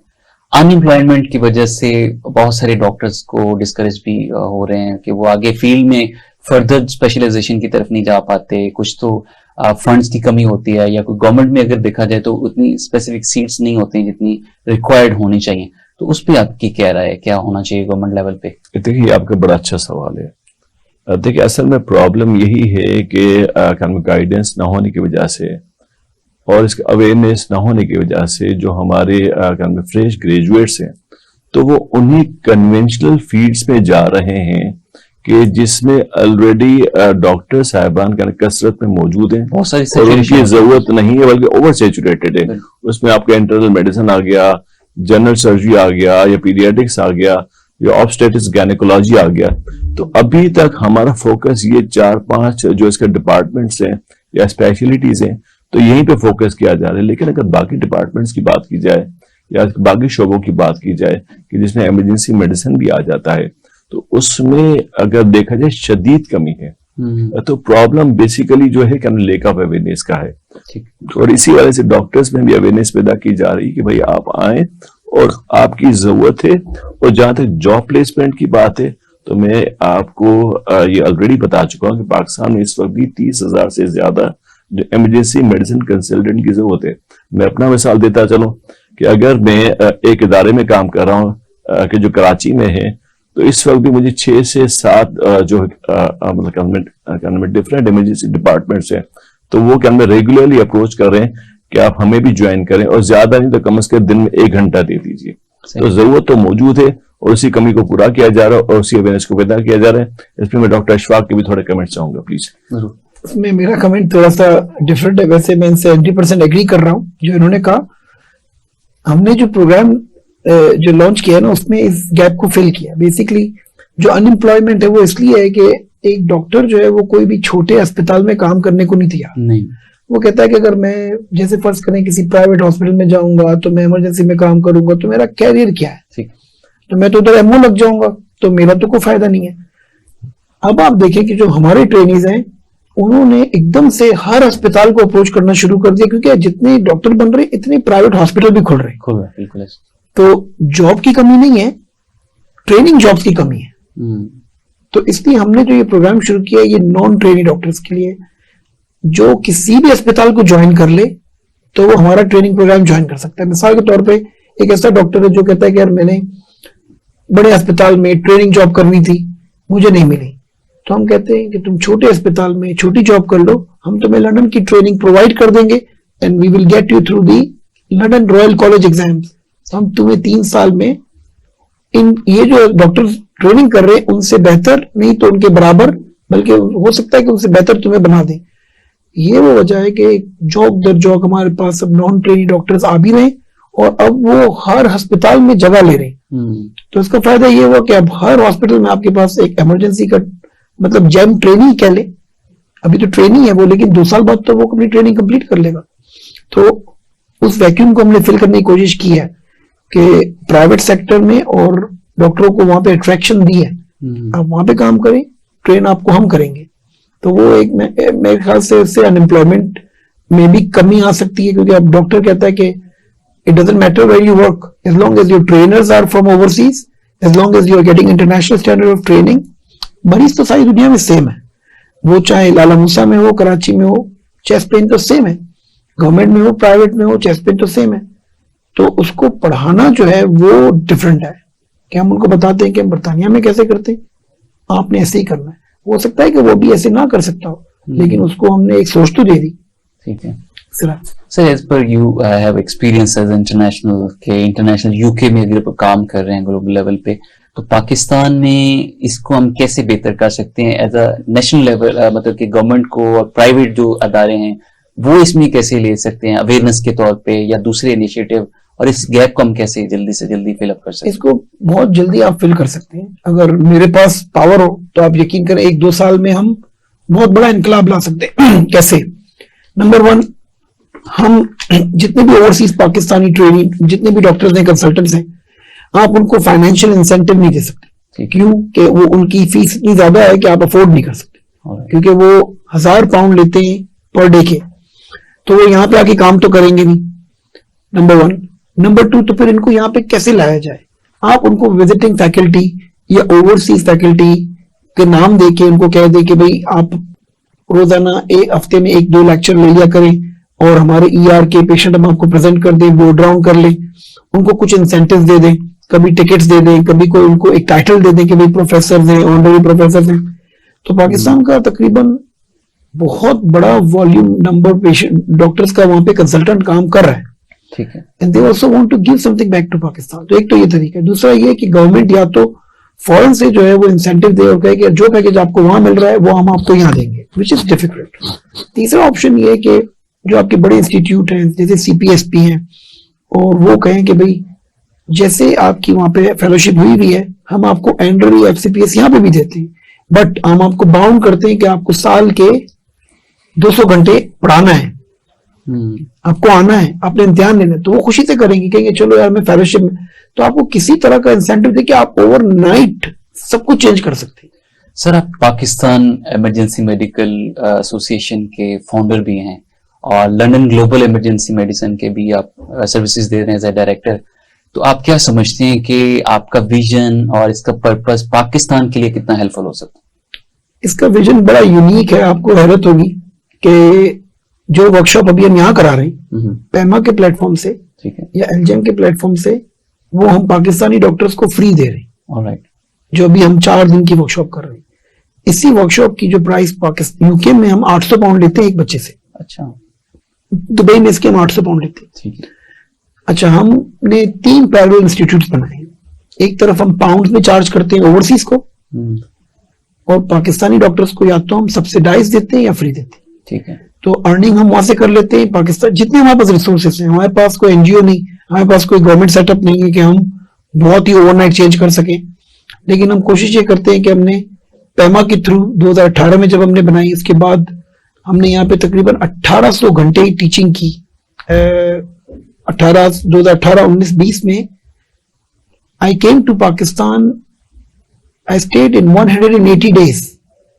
ان امپلائمنٹ کی وجہ سے بہت سارے ڈاکٹرز کو ڈسکریج بھی ہو رہے ہیں کہ وہ آگے فیلڈ میں فردر اسپیشلائزیشن کی طرف نہیں جا پاتے. کچھ تو فنڈز کی کمی ہوتی ہے یا کوئی گورنمنٹ میں اگر دیکھا جائے تو اتنی اسپیسیفک سیٹس نہیں ہوتی ہیں جتنی ریکوائرڈ ہونی چاہیے. تو اس پہ آپ کی کیا رائے ہے, کیا ہونا چاہیے گورنمنٹ لیول پہ؟ دیکھیے آپ کا بڑا اچھا سوال ہے. دیکھیے اصل میں پرابلم یہی ہے کہ گائیڈنس نہ ہونے کی وجہ سے اور اس کا اویئرنیس نہ ہونے کی وجہ سے جو ہمارے فریش گریجویٹس ہیں تو وہ انہی کنونشنل فیلڈز میں جا رہے ہیں کہ جس میں آلریڈی ڈاکٹر صاحبان کثرت میں موجود ہیں اور ان کی ضرورت نہیں ہے بلکہ اوور سیچوریٹڈ ہے. اس میں آپ کا انٹرنل میڈیسن آ گیا, جنرل سرجری آ گیا, یا پیڈیاٹرکس آ گیا, یا آبسٹیٹکس گائنیکولوجی آ گیا. تو ابھی تک ہمارا فوکس یہ 4-5 جو اس کے ڈپارٹمنٹس ہیں یا اسپیشلٹیز ہیں تو یہیں پہ فوکس کیا جا رہا ہے. لیکن اگر باقی ڈپارٹمنٹس کی بات کی جائے یا باقی شعبوں کی بات کی جائے کہ جس میں ایمرجنسی میڈیسن بھی آ جاتا ہے تو اس میں اگر دیکھا جائے شدید کمی ہے. تو پرابلم بیسیکلی جو ہے کہ لیک آف اویئرنیس کا ہے. اور اسی وجہ سے ڈاکٹرز میں بھی اویئرنیس پیدا کی جا رہی ہے کہ بھائی آپ آئیں اور آپ کی ضرورت ہے. اور جہاں تک جاب پلیسمنٹ کی بات ہے تو میں آپ کو یہ آلریڈی بتا چکا ہوں کہ پاکستان میں اس وقت بھی 30,000 سے زیادہ جو ایمرجنسی میڈیسن کنسلٹنٹ کی ضرورت ہے. میں اپنا مثال دیتا چلوں کہ اگر میں ایک ادارے میں کام کر رہا ہوں کہ جو کراچی میں ہے تو اس وقت بھی مجھے 6 سے 7 جو ڈفرینٹ ایمرجنسی ڈپارٹمنٹس ہیں تو وہ کہ ہمیں ریگولرلی اپروچ کر رہے ہیں کہ آپ ہمیں بھی جوائن کریں اور زیادہ نہیں تو کم از کم دن میں 1 گھنٹہ دے دیجیے. تو ضرورت تو موجود ہے اور اسی کمی کو پورا کیا جا رہا ہے اور اسی اویئرنیس کو پیدا کیا جا رہا ہے. اس میں ڈاکٹر اشفاق کے بھی تھوڑے کمنٹ چاہوں گا پلیز. اس میں میرا کمنٹ تھوڑا سا ڈفرینٹ ہے. ویسے میں ان سے 100% ایگری کر رہا ہوں جو انہوں نے کہا. ہم نے جو پروگرام جو لانچ کیا نا اس میں اس گیپ کو فل کیا. بیسیکلی جو ان امپلائمنٹ ہے وہ اس لیے ہے کہ ایک ڈاکٹر جو ہے وہ کوئی بھی چھوٹے اسپتال میں کام کرنے کو نہیں تیار. وہ کہتا ہے کہ اگر میں جیسے فرض کریں کسی پرائیویٹ ہاسپٹل میں جاؤں گا تو میں ایمرجنسی میں کام کروں گا تو میرا کیریئر کیا ہے, تو میں تو ادھر ایمو لگ جاؤں گا تو میرا تو کوئی فائدہ نہیں ہے. اب آپ دیکھیں کہ جو ہمارے ٹرینیز ہیں انہوں نے ایک دم سے ہر اسپتال کو اپروچ کرنا شروع کر دیا کیونکہ جتنے ڈاکٹر بن رہے اتنے پرائیویٹ ہاسپٹل بھی کھل رہے ہیں. تو جاب کی کمی نہیں ہے, ٹریننگ جابس کی کمی ہے. تو اس لیے ہم نے جو یہ پروگرام شروع کیا یہ نان ٹریننگ ڈاکٹرز کے لیے جو کسی بھی اسپتال کو جوائن کر لے تو وہ ہمارا ٹریننگ پروگرام جوائن کر سکتا ہے. مثال کے طور پہ ایک ایسا ڈاکٹر ہے جو کہتا ہے کہ یار میں نے بڑے اسپتال میں ٹریننگ جاب کرنی تھی مجھے نہیں ملی, تو ہم کہتے ہیں کہ تم چھوٹے اسپتال میں چھوٹی جاب کر لو, ہم تمہیں لندن کی ٹریننگ پرووائڈ کر دیں گے and we will get you through the London Royal College exams. ہم تمہیں 3 سال میں یہ جو ڈاکٹر ٹریننگ کر رہے ہیں ان سے بہتر نہیں تو ان کے برابر بلکہ ہو سکتا ہے کہ ان سے بہتر تمہیں بنا دیں. یہ وہ وجہ ہے کہ جوک در جوک ہمارے پاس اب نان ٹریننگ ڈاکٹرز آ بھی رہے ہیں اور اب وہ ہر ہسپتال میں جگہ لے رہے ہیں. تو اس کا فائدہ یہ ہوا کہ اب ہر ہاسپٹل میں آپ کے پاس ایک ایمرجنسی کا مطلب جیم ٹریننگ کہہ لیں, ابھی تو ٹریننگ ہے وہ لیکن 2 سال بعد تو وہ اپنی ٹریننگ کمپلیٹ کر لے گا. تو اس ویکیوم کو ہم نے فل کرنے کی کوشش کی ہے کہ پرائیویٹ سیکٹر میں اور ڈاکٹروں کو وہاں پہ اٹریکشن دی ہے, آپ وہاں پہ کام کریں, ٹرین آپ کو ہم کریں گے. تو وہ ایک میرے خیال سے اس سے انمپلائمنٹ میں بھی کمی آ سکتی ہے, کیونکہ اب ڈاکٹر کہتا ہے کہ it doesn't matter where you work, as long as your trainers are from overseas, as long as you are getting international standard of training. مریض تو ساری دنیا میں سیم ہے, وہ چاہے لالا موسیٰ میں ہو, کراچی میں ہو, چیسٹ پین تو سیم ہے, گورنمنٹ میں ہو, پرائیویٹ میں ہو, چیسٹ پین تو سیم ہے. تو اس کو پڑھانا جو ہے وہ ڈفرینٹ ہے, کہ ہم ان کو بتاتے ہیں کہ ہم برطانیہ میں کیسے کرتے ہیں, آپ نے ایسے ہی کرنا ہے. ہو سکتا ہے کہ وہ بھی ایسے نہ کر سکتا ہو, لیکن اس کو ہم نے ایک سوچ تو دے دی. ٹھیک ہے sir, as per you have experience as international U K میں اگر کام کر رہے ہیں گلوبل لیول پہ, تو پاکستان میں اس کو ہم کیسے بہتر کر سکتے ہیں ایز اے نیشنل لیول, مطلب کہ گورنمنٹ کو اور پرائیویٹ جو ادارے ہیں وہ اس میں کیسے لے سکتے ہیں اویئرنیس کے طور پہ یا دوسرے انیشیٹو, اور اس گیپ کو ہم کیسے جلدی سے جلدی فل اپ کر سکتے ہیں؟ اس کو بہت جلدی آپ فل کر سکتے ہیں. اگر میرے پاس پاور ہو تو آپ یقین کریں 1-2 سال میں ہم بہت بڑا انقلاب لا سکتے ہیں. کیسے؟ نمبر 1, ہم جتنے بھی اوورسیز پاکستانی ٹریننگ جتنے بھی ڈاکٹرز ہیں, کنسلٹنٹس ہیں, آپ ان کو فائنینشیل انسینٹیو نہیں دے سکتے. کیوں کہ وہ ان کی فیس اتنی زیادہ ہے کہ آپ افورڈ نہیں کر سکتے, کیونکہ وہ 1000 پاؤنڈ لیتے ہیں پر ڈے کے, تو وہ یہاں پہ آ کے کام تو کریں گے نہیں. نمبر 1. نمبر 2, تو پھر ان کو یہاں پہ کیسے لایا جائے؟ آپ ان کو وزٹنگ فیکلٹی یا اوورسیز فیکلٹی کے نام دے کے ان کو کہہ دیں کہ بھائی آپ روزانہ ایک ہفتے میں 1-2 لیکچر لے لیا کریں, اور ہمارے ER کے پیشنٹ ہم آپ کو پریزنٹ کر دیں, بورڈ راؤنڈ کر لیں, ان کو کچھ انسینٹیوز دے دیں, کبھی ٹکٹس دے دیں, کبھی کوئی ان کو ایک ٹائٹل دے دیں کہ بھائی پروفیسر ہیں, آنریری پروفیسر ہیں. تو پاکستان کا تقریباً بہت بڑا والیوم نمبر پیشنٹ ڈاکٹرز کا وہاں پہ کنسلٹنٹ کام کر رہا ہے. ٹھیک ہے, and they also want to give something back to Pakistan. تو ایک تو یہ طریقہ ہے. دوسرا یہ کہ گورنمنٹ یا تو فورن سے جو ہے وہ انسینٹیو دے اور کہے کہ جو پیکج آپ کو وہاں مل رہا ہے وہ ہم آپ کو یہاں دیں گے, وچ از ڈیفیکلٹ. تیسرا آپشن یہ ہے کہ جو آپ کے بڑے انسٹیٹیوٹ ہیں جیسے CPSP ہیں, اور وہ کہیں کہ بھائی جیسے آپ کی وہاں پہ فیلوشپ ہوئی بھی ہے, ہم آپ کو اینڈری FCPS یہاں پہ بھی دیتے ہیں, بٹ ہم آپ کو باؤنڈ کرتے ہیں کہ آپ کو سال کے 200 گھنٹے پڑھانا ہے, آپ کو آنا ہے, آپ نے امتحان لینا ہے. تو وہ خوشی سے کریں گے, کہیں گے چلو یار میں فیلوشپ میں. تو آپ کو کسی طرح کا انسینٹیو دے کہ آپ اوور نائٹ سب کچھ چینج کر سکتے ہیں. سر آپ پاکستان ایمرجنسی میڈیکل ایسوسی ایشن کے فاؤنڈر بھی ہیں, اور لنڈن گلوبل ایمرجنسی میڈیسن کے بھی آپ سروسز دے رہے ہیں ایز اے ڈائریکٹر. تو آپ کیا سمجھتے ہیں کہ آپ کا ویژن اور اس کا پرپس پاکستان کے لیے کتنا ہیلپ فل ہو سکتا ہے؟ اس کا ویژن بڑا یونیک ہے. آپ کو حیرت ہوگی کہ جو ورک شاپ ابھی ہم یہاں کرا رہے ہیں پیما کے پلیٹ فارم سے یا LGM کے پلیٹ فارم سے, وہ ہم پاکستانی ڈاکٹرز کو فری دے رہے ہیں. جو ابھی ہم 4 دن کی ورک شاپ کر رہے ہیں, اسی ورک شاپ کی جو پرائس UK میں ہم 800 پاؤنڈ لیتے ہیں ایک بچے سے. اچھا, دبئی میں اس کے ہم 800 پاؤنڈ لیتے ہیں. اچھا, ہم نے 3 پیرلل انسٹیٹیوٹس بنائے ہیں. ایک طرف ہم پاؤنڈز میں چارج کرتے ہیں اوورسیز کو, اور پاکستانی ڈاکٹرز کو یا تو ہم سبسیڈائز دیتے ہیں یا فری دیتے ہیں. ٹھیک ہے, تو ارننگ ہم وہاں سے کر لیتے ہیں. پاکستان جتنے ہمارے پاس ریسورسز ہیں, ہمارے پاس کوئی NGO نہیں, ہمارے پاس کوئی گورنمنٹ سیٹ اپ نہیں ہے کہ ہم بہت ہی اوور نائٹ چینج کر سکیں, لیکن ہم کوشش یہ کرتے ہیں کہ ہم نے پیما کے تھرو 2018 میں جب ہم نے بنائی, اس کے بعد ہم نے یہاں پہ تقریباً 1800 گھنٹے ٹیچنگ کی. 2018, 19, 20 میں I came to Pakistan, I stayed in 180 days.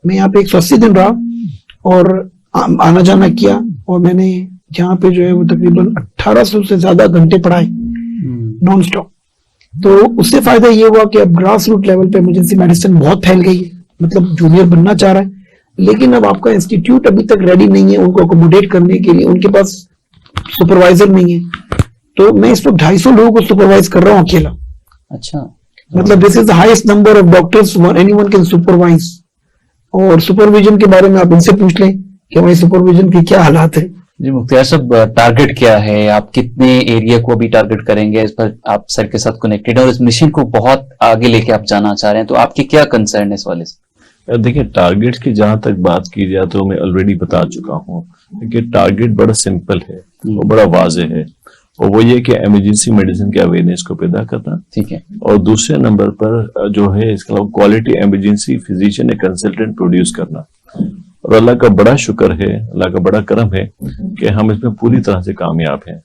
میں یہاں پہ 180 دن رہا اور آنا جانا کیا, اور میں نے جہاں پہ جو ہے وہ تقریباً 1800 سے زیادہ گھنٹے پڑھائے نان سٹاپ. تو اس سے فائدہ یہ ہوا کہ اب گراس روٹ لیول پہ ایمرجنسی میڈیسن بہت پھیل گئی ہے, مطلب جونیئر بننا چاہ رہا ہے, لیکن اب آپ کا انسٹیٹیوٹ ابھی تک ریڈی نہیں ہے ان کو اکوموڈیٹ کرنے کے لیے, ان کے پاس سپروائزر نہیں ہے. تو میں اس وقت 250 لوگوں کو سپروائز کر رہا ہوں اکیلا. اچھا, مطلب this is the highest number of doctors anyone can supervise. اور سپرویژن کے بارے میں آپ ان سے پوچھ لیں کہ ہماری سپرویژن کے کیا حالات ہیں. جی مختار صاحب, ٹارگٹ کیا ہے, آپ کتنے ایریا کو ابھی ٹارگٹ کریں گے؟ اس پر آپ سر کے ساتھ کنیکٹڈ ہیں اور اس مشن کو بہت آگے لے کے آپ جانا چاہ رہے ہیں, تو آپ کی کیا کنسرن ہے اس والے سے؟ دیکھیں, ٹارگٹ کی جہاں تک بات کی جائے تو میں آلریڈی بتا چکا ہوں کہ ٹارگٹ بڑا سمپل ہے, وہ بڑا واضح ہے, اور وہ یہ کہ ایمرجنسی میڈیسن کے اویئرنیس کو پیدا کرنا. ٹھیک ہے, اور دوسرے نمبر پر جو ہے اس کا کوالٹی ایمرجنسی فزیشین یا کنسلٹنٹ پروڈیوس کرنا. اور اللہ کا بڑا شکر ہے, اللہ کا بڑا کرم ہے کہ ہم اس میں پوری طرح سے کامیاب ہیں.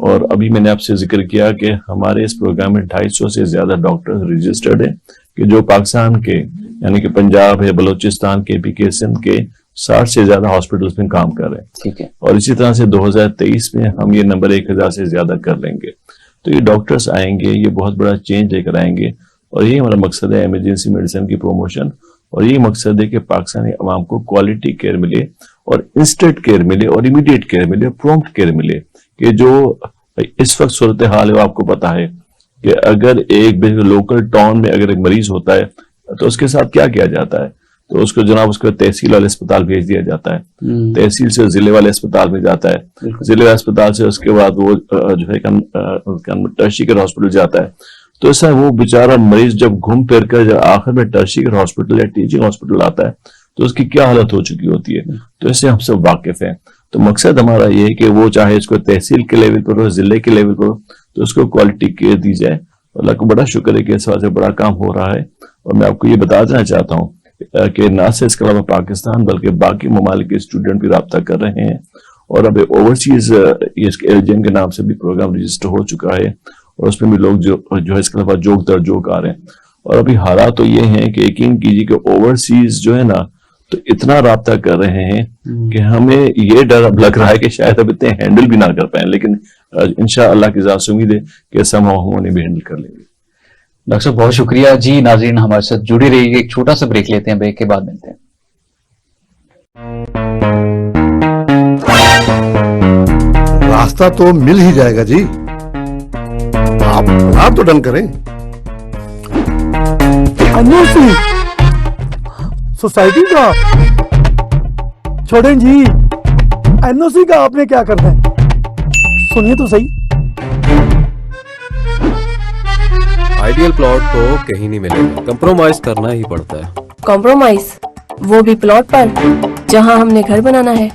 اور ابھی میں نے آپ سے ذکر کیا کہ ہمارے اس پروگرام میں 250 سے زیادہ ڈاکٹر رجسٹرڈ ہیں کہ جو پاکستان کے یعنی کہ پنجاب ہے, بلوچستان کے, PK سندھ کے 60 से ज्यादा हॉस्पिटल्स में काम कर रहे हैं। ठीक है। और इसी तरह से 2023 में हम ये नंबर 1000 से ज्यादा कर लेंगे। तो ये डॉक्टर्स आएंगे, ये बहुत बड़ा चेंज लेकर आएंगे, और यही हमारा मकसद है इमरजेंसी मेडिसिन की प्रमोशन, और यही मकसद है कि पाकिस्तानी अवाम को क्वालिटी केयर मिले और इंस्टेंट केयर मिले और इमीडिएट केयर मिले, प्रॉम्प्ट केयर मिले। कि जो इस वक्त सूरत हाल है आपको पता है कि अगर एक लोकल टाउन में अगर एक मरीज होता है तो उसके साथ क्या किया जाता है, तो उसको जनाब उसको तहसील वाले अस्पताल भेज दिया जाता है, तहसील से जिले वाले अस्पताल में जाता है, जिले वाले अस्पताल से उसके बाद वो जो है टर्शियरी केयर हॉस्पिटल जाता है। तो ऐसा वो बेचारा मरीज जब घूम फिर कर जब आखिर में टर्शियरी केयर हॉस्पिटल या टीचिंग हॉस्पिटल आता है तो उसकी क्या हालत हो चुकी होती है। तो इससे हम सब वाकिफ हैं। तो मकसद हमारा ये है कि वो चाहे इसको तहसील के लेवल पर हो, जिले के लेवल पर हो, तो उसको क्वालिटी केयर दी जाए। अल्लाह को बड़ा शुक्र है कि इस वजह से बड़ा काम हो रहा है। और मैं आपको ये बता देना चाहता हूँ कि ना से इसके अलावा पाकिस्तान बल्कि बाकी ममालिक के स्टूडेंट भी रब्ता कर रहे हैं, और अब ओवरसीज एलजीएम के नाम से भी प्रोग्राम रजिस्टर हो चुका है, और उसमें भी लोग जो है इसके अलावा जोक दर जोक आ रहे हैं। और अभी हालात तो ये हैं कि यकीन कीजिए कि ओवरसीज जो है ना तो इतना राब्ता कर रहे हैं कि हमें ये डर अब लग रहा है कि शायद अब इतने हैंडल भी ना कर पाए, लेकिन इंशाअल्लाह की ज़ात से उम्मीद है कि हम उन्हें भी हैंडल कर लेंगे। डॉक्टर साहब बहुत शुक्रिया जी। नाज़रीन हमारे साथ जुड़े रहिए, एक छोटा सा ब्रेक लेते हैं, ब्रेक के बाद मिलते हैं। रास्ता तो मिल ही जाएगा जी, आप तो डन करें। सोसाइटी का छोड़ें जी, एनओसी का आपने क्या करना है, सुनिए तो सही। आइडियल प्लॉट तो कहीं नहीं मिलेगा, कंप्रोमाइज करना ही पड़ता है। कॉम्प्रोमाइज, वो भी प्लॉट पर जहां हमने घर बनाना है।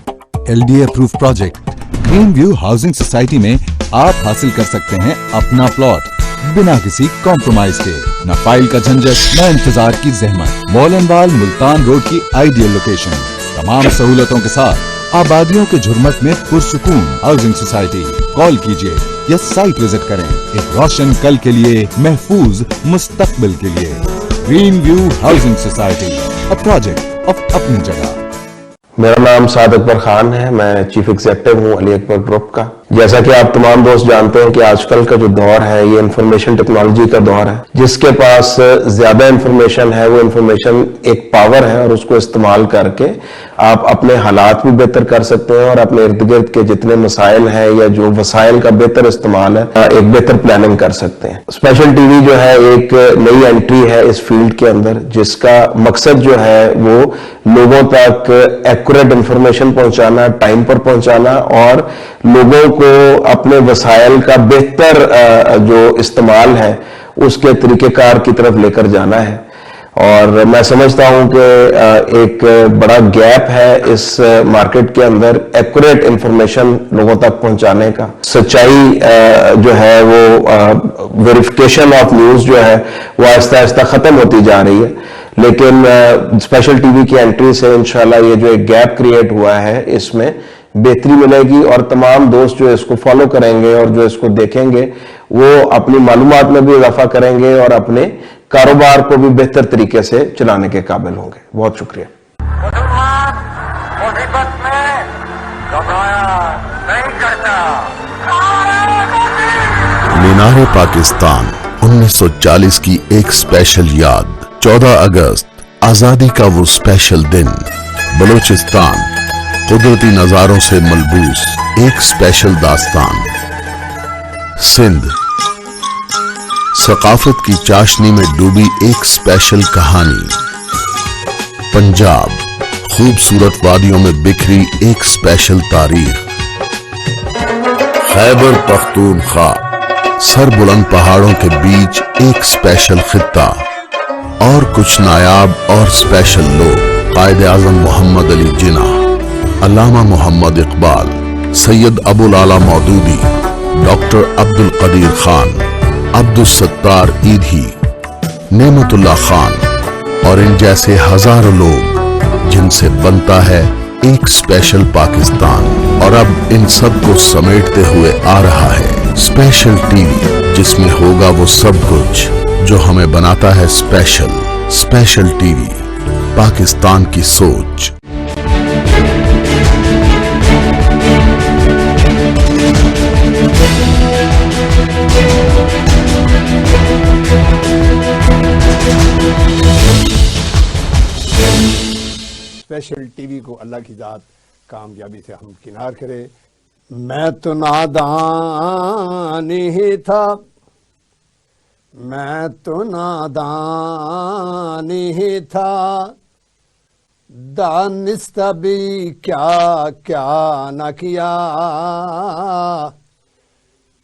LDA approve project green view housing society में आप हासिल कर सकते हैं अपना प्लॉट बिना किसी कॉम्प्रोमाइज के। न फाइल का झंझट, न इंतजार की जहमत। मॉल एंड वाल मुल्तान रोड की आइडियल लोकेशन, तमाम सहूलतों के साथ आबादियों के झुरमट में पुरसुकून हाउसिंग सोसाइटी। कॉल कीजिए या साइट विजिट करें, एक रोशन कल के लिए, महफूज मुस्तकबिल के लिए। Green view housing society, a project of अपनी जगह। मेरा नाम साद अकबर खान है, मैं चीफ एग्जीक्यूटिव हूँ अली अकबर ग्रुप का। जैसा कि आप तमाम दोस्त जानते हैं कि आजकल का जो दौर है ये इंफॉर्मेशन टेक्नोलॉजी का दौर है। जिसके पास ज्यादा इंफॉर्मेशन है वो इंफॉर्मेशन एक पावर है, और उसको इस्तेमाल करके आप अपने हालात भी बेहतर कर सकते हैं, और अपने इर्द गिर्द के जितने मसाइल हैं या जो वसाइल का बेहतर इस्तेमाल है, एक बेहतर प्लानिंग कर सकते हैं। स्पेशल टीवी जो है एक नई एंट्री है इस फील्ड के अंदर, जिसका मकसद जो है वो लोगों तक एक्यूरेट इंफॉर्मेशन पहुंचाना, टाइम पर पहुंचाना, और लोगों को अपने वसाइल का बेहतर जो इस्तेमाल है उसके तरीकेकार की तरफ लेकर जाना है। और मैं समझता हूं कि एक बड़ा गैप है इस मार्केट के अंदर एक्यूरेट इंफॉर्मेशन लोगों तक पहुंचाने का। सच्चाई जो है वो वेरिफिकेशन ऑफ न्यूज जो है वो आहिस्ता आहिस्ता खत्म होती जा रही है, लेकिन स्पेशल टीवी की एंट्री से इंशाल्लाह ये जो एक गैप क्रिएट हुआ है इसमें बेहतरी मिलेगी, और तमाम दोस्त जो इसको फॉलो करेंगे और जो इसको देखेंगे वो अपनी मालूमात में भी इजाफा करेंगे और अपने कारोबार को भी बेहतर तरीके से चलाने के काबिल होंगे। बहुत शुक्रिया। मीनार पाकिस्तान 1940 की एक स्पेशल याद। 14 अगस्त आजादी का वो स्पेशल दिन। बलूचिस्तान कुदरती नजारों से मलबूस एक स्पेशल दास्तान। सिंध सकाफत की चाशनी में डूबी एक स्पेशल कहानी। पंजाब खूबसूरत वादियों में बिखरी एक स्पेशल तारीख। खैबर पख्तूनख्वा सर बुलंद पहाड़ों के बीच एक स्पेशल खित्ता। और कुछ नायाब और स्पेशल लोग, कायद आजम मोहम्मद अली जिन्ना, अल्लामा मोहम्मद इकबाल, सैयद अबुल आला मौदूदी, डॉक्टर अब्दुल कदीर खान, अब्दुल सत्तार ईधी, नेमतुल्लाह खान और इन जैसे हजारों लोग जिनसे बनता है एक स्पेशल पाकिस्तान। और अब इन सब को समेटते हुए आ रहा है स्पेशल टीवी, जिसमें होगा वो सब कुछ जो हमें बनाता है स्पेशल। स्पेशल टीवी, पाकिस्तान की सोच। स्पेशल टीवी को अल्लाह की ज़ात कामयाबी से हमकिनार करे। मैं तो नादान ही था, मैं तो नादान ही था, दानिस्त भी क्या क्या न किया,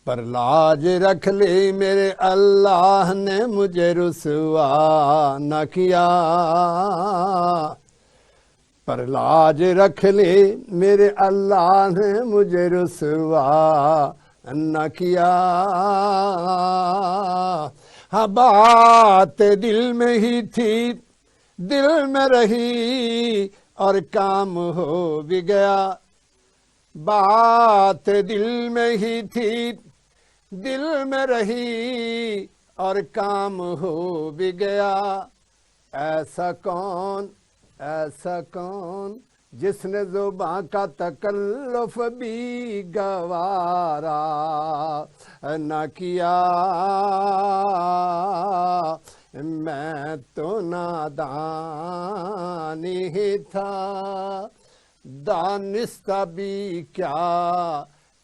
पर लाज रख ली मेरे अल्लाह ने मुझे रुसवा न किया, पर लाज रख ली मेरे अल्लाह ने मुझे रुसवा न किया। हाँ बात दिल में ही थी, दिल में रही और काम हो भी गया, बात दिल में ही थी, दिल में रही और काम हो भी गया। ऐसा कौन जिसने ज़ुबां का तकल्लुफ़ भी गवारा न किया, मैं तो नादान ही था, दानिस्ता भी क्या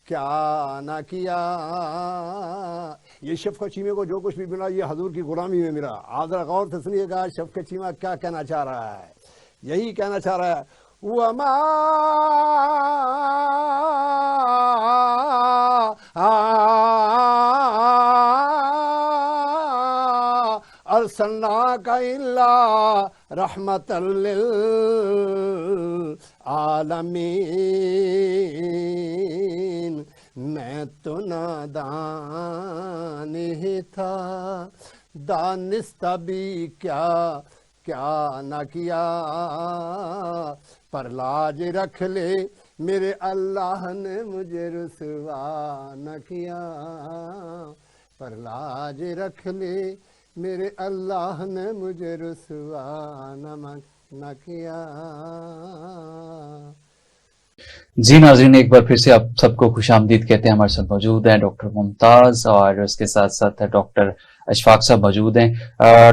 क्या न किया। ये शफ़क़त चीमे को जो कुछ भी मिला ये हजूर की गुलामी में मिला। आप ज़रा गौर से सुनिएगा शफ़क़त चीमा क्या कहना चाह रहा है। यही कहना चाह रहा है वमा अर्सलनाका इल्ला रहमतल लिल आलमीन। मैं तो नादान ही था, दानिस्ता भी क्या क्या न किया, पर लाज रख ले मेरे अल्लाह ने मुझे रुसवा न किया, पर लाज रख ले मेरे अल्लाह ने मुझे रुसवा न किया। जी नाज़रीन, एक बार फिर से आप सबको खुशामदीद कहते हैं। हमारे साथ मौजूद हैं डॉक्टर मुमताज और उसके साथ साथ डॉक्टर अशफाक साहब मौजूद हैं।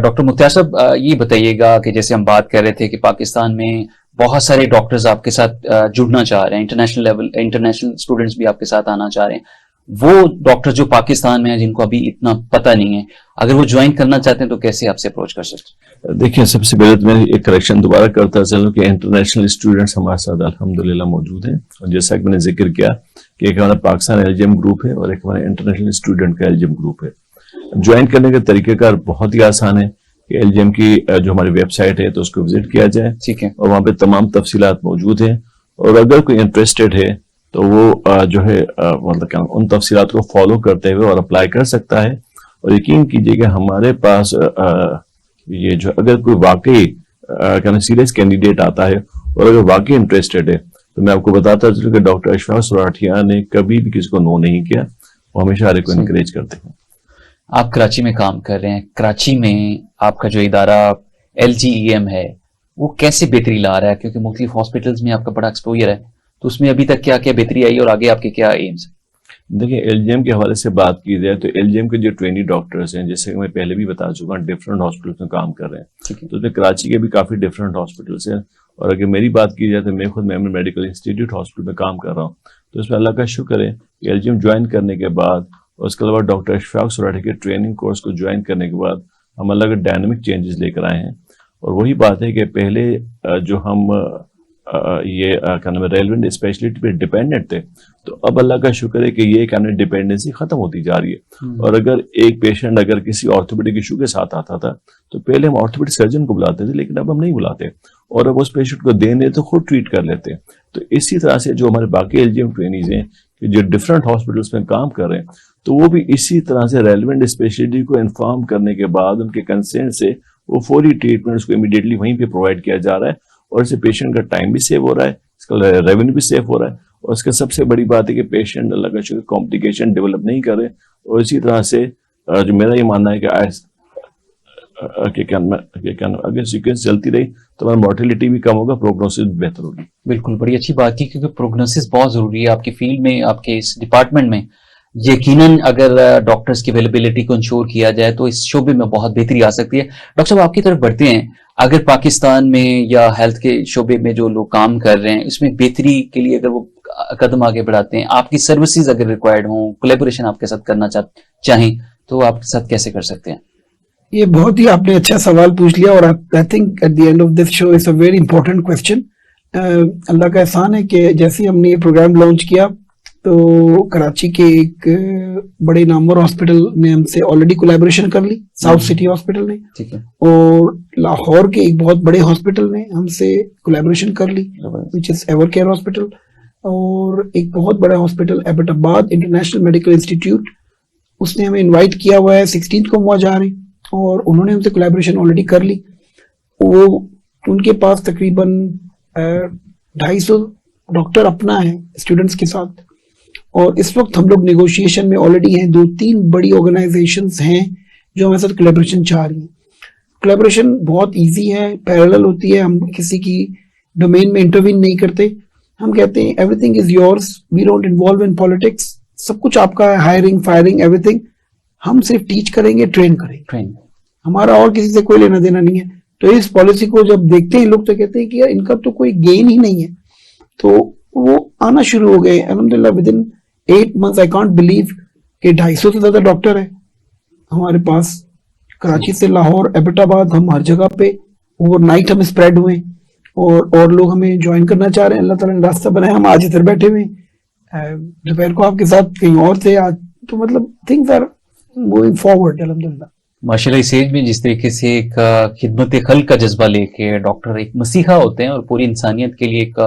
डॉक्टर मुख्तार साहब, ये बताइएगा कि जैसे हम बात कर रहे थे कि पाकिस्तान में बहुत सारे डॉक्टर्स आपके साथ जुड़ना चाह रहे हैं, इंटरनेशनल स्टूडेंट्स भी आपके साथ आना चाह रहे हैं। वो डॉक्टर जो पाकिस्तान में हैं जिनको अभी इतना पता नहीं है, अगर वो ज्वाइन करना चाहते हैं तो कैसे आपसे अप्रोच कर सकते हैं? देखिए, सबसे पहले तो मैं एक करेक्शन दोबारा करता चलूं कि इंटरनेशनल स्टूडेंट्स हमारे साथ अल्हम्दुलिल्लाह मौजूद हैं। और जैसा कि मैंने जिक्र किया कि एक हमारा पाकिस्तान एलजीएम ग्रुप है और एक हमारा इंटरनेशनल स्टूडेंट का एलजीएम ग्रुप है। ज्वाइन करने का तरीक़ाकार बहुत ही आसान है कि एलजीएम की जो हमारी वेबसाइट है तो उसको विजिट किया जाए, ठीक है, और वहाँ पे तमाम तफसीलात मौजूद हैं। और अगर कोई इंटरेस्टेड है तो वो जो है मतलब क्या उन तफसीलात को फॉलो करते हुए और अप्लाई कर सकता है। और यकीन कीजिएगा हमारे पास ये जो अगर कोई वाकई सीरियस कैंडिडेट आता है और अगर वाकई इंटरेस्टेड है तो मैं आपको बताता चलूं कि डॉक्टर अशफाक सुराठिया ने कभी भी किसी को नो नहीं किया, वो हमेशा हर एक को इनकरेज करते हैं। आप कराची में काम कर रहे हैं, कराची में आपका जो इदारा LGEM है वो कैसे बेहतरी ला रहा है? क्योंकि मुख्तलिफ हॉस्पिटल्स में आपका बड़ा एक्सपोजर है, तो उसमें अभी तक क्या क्या बेहतरी आई और आगे आपके क्या एम्स? देखिए, एलजीएम के हवाले से बात की जाए तो एलजीएम के जो ट्रेनी डॉक्टर्स हैं, जैसे मैं पहले भी बता चुका हूँ, डिफरेंट हॉस्पिटल्स में काम कर रहे हैं। तो उसमें कराची के भी काफी डिफरेंट हॉस्पिटल्स हैं। और अगर मेरी बात की जाए तो मैं खुद मेमोरी मेडिकल इंस्टीट्यूट हॉस्पिटल में काम कर रहा हूँ। तो इसमें अल्लाह का शुक्र है कि एलजीएम ज्वाइन करने के बाद और उसके अलावा डॉक्टर अशफाक सुराठी के ट्रेनिंग कोर्स को ज्वाइन करने के बाद हम अलग डायनामिक चेंजेस लेकर आए हैं। और वही बात है कि पहले जो हम ये क्या नाम है रेलेवेंट स्पेशलिटी पे डिपेंडेंट थे, तो अब अल्लाह का शुक्र है कि ये क्या नाम डिपेंडेंसी खत्म होती जा रही है। और अगर एक पेशेंट अगर किसी ऑर्थोपेडिक इशू के साथ आता था तो पहले हम ऑर्थोपेडिक सर्जन को बुलाते थे, लेकिन अब हम नहीं बुलाते और अब उस पेशेंट को देने तो खुद ट्रीट कर लेते हैं। तो इसी तरह से जो हमारे बाकी एलजीएम ट्रेनीज हैं जो डिफरेंट हॉस्पिटल्स में काम कर रहे हैं, तो वो भी इसी तरह से रेलेवेंट स्पेशलिटी को इन्फॉर्म करने के बाद उनके कंसेंट से वो फौरी ट्रीटमेंट उसको इमीडिएटली वहीं पे प्रोवाइड किया जा रहा है। और इससे पेशेंट का टाइम भी सेव हो रहा है, इसका रेवेन्यू भी सेव हो रहा है। और इसका सबसे बड़ी बात है कि पेशेंट अल्लाह का शुक्र कॉम्प्लिकेशन डेवलप नहीं कर रहे। और इसी तरह से जो मेरा ये मानना है कि अगर सीक्वेंस चलती रही तो हमारी मोर्टेलिटी भी कम होगा, प्रोग्नोसिस भी बेहतर होगी। बिल्कुल, बड़ी अच्छी बात की, क्योंकि प्रोग्नोसिस बहुत जरूरी है आपकी फील्ड में, आपके इस डिपार्टमेंट में। یقیناً اگر ڈاکٹرز کی اویلیبلٹی کو انشور کیا جائے تو اس شعبے میں بہت بہتری آ سکتی ہے. ڈاکٹر صاحب آپ کی طرف بڑھتے ہیں, اگر پاکستان میں یا ہیلتھ کے شعبے میں جو لوگ کام کر رہے ہیں اس میں بہتری کے لیے اگر وہ قدم آگے بڑھاتے ہیں, آپ کی سروسز اگر ریکوائرڈ ہوں, کولیبوریشن آپ کے ساتھ کرنا چاہیں تو آپ کے ساتھ کیسے کر سکتے ہیں؟ یہ بہت ہی آپ نے اچھا سوال پوچھ لیا, اور I think at the end of this show is a very important question. اللہ کا احسان ہے کہ جیسے ہی ہم نے یہ پروگرام لانچ کیا تو کراچی کے ایک بڑے نامور ہاسپٹل نے ہم سے آلریڈی کولیبوریشن کر لی, ساؤتھ سٹی ہاسپٹل نے, اور لاہور کے ایک بہت بڑے ہاسپٹل نے ہم سے کولیبوریشن کر لی وچ از ایور کیئر ہاسپٹل, اور ایک بہت بڑا ہاسپٹل ایبٹ آباد انٹرنیشنل میڈیکل انسٹیٹیوٹ, اس نے ہمیں انوائٹ کیا ہوا ہے. 16 کو وہاں جا رہے ہیں اور انہوں نے ہم سے کولیبوریشن آلریڈی کر لی. وہ ان کے پاس تقریباً 250 ڈاکٹر اپنا ہے اسٹوڈنٹس کے ساتھ, اور اس وقت ہم لوگ نیگوشیشن میں آلریڈی ہیں. 2-3 بڑی آرگنائزیشنز ہیں جو ہمارے ساتھ کولیبوریشن چاہ رہی ہیں. کولیبوریشن بہت ایزی ہے, پیرالل ہوتی ہے, ہم کسی کی ڈومین میں انٹروین نہیں کرتے. ہم کہتے ہیں everything is yours, we don't involve in politics, سب کچھ آپ کا ہے, ہائرنگ فائرنگ ایوری تھنگ. ہم صرف ٹیچ کریں گے, ٹرین کریں گے, ہمارا اور کسی سے کوئی لینا دینا نہیں ہے. تو اس پالیسی کو جب دیکھتے ہیں لوگ تو کہتے ہیں کہ یار ان کا تو کوئی گین ہی نہیں ہے. تو وہ آنا شروع ہو گئے الحمدللہ. With in 8 months I can't believe کہ 250 سے زیادہ ڈاکٹر ہیں ہمارے پاس. کراچی سے لاہور, ایبٹ آباد, ہم ہر جگہ پہ اوور نائٹ ہم اسپریڈ ہوئے, اور لوگ ہمیں جوائن کرنا چاہ رہے ہیں. اللہ تعالیٰ نے راستہ بنایا, ہم آج ادھر بیٹھے ہوئے ہیں, دوپہر کو آپ کے ساتھ کہیں اور تھے آج. تو مطلب تھنگز آر موونگ فارورڈ الحمدللہ. ماشاءاللہ اس ایج میں جس طریقے سے ایک خدمت خلق کا جذبہ لے کے ڈاکٹر ایک مسیحا ہوتے ہیں اور پوری انسانیت کے لیے ایک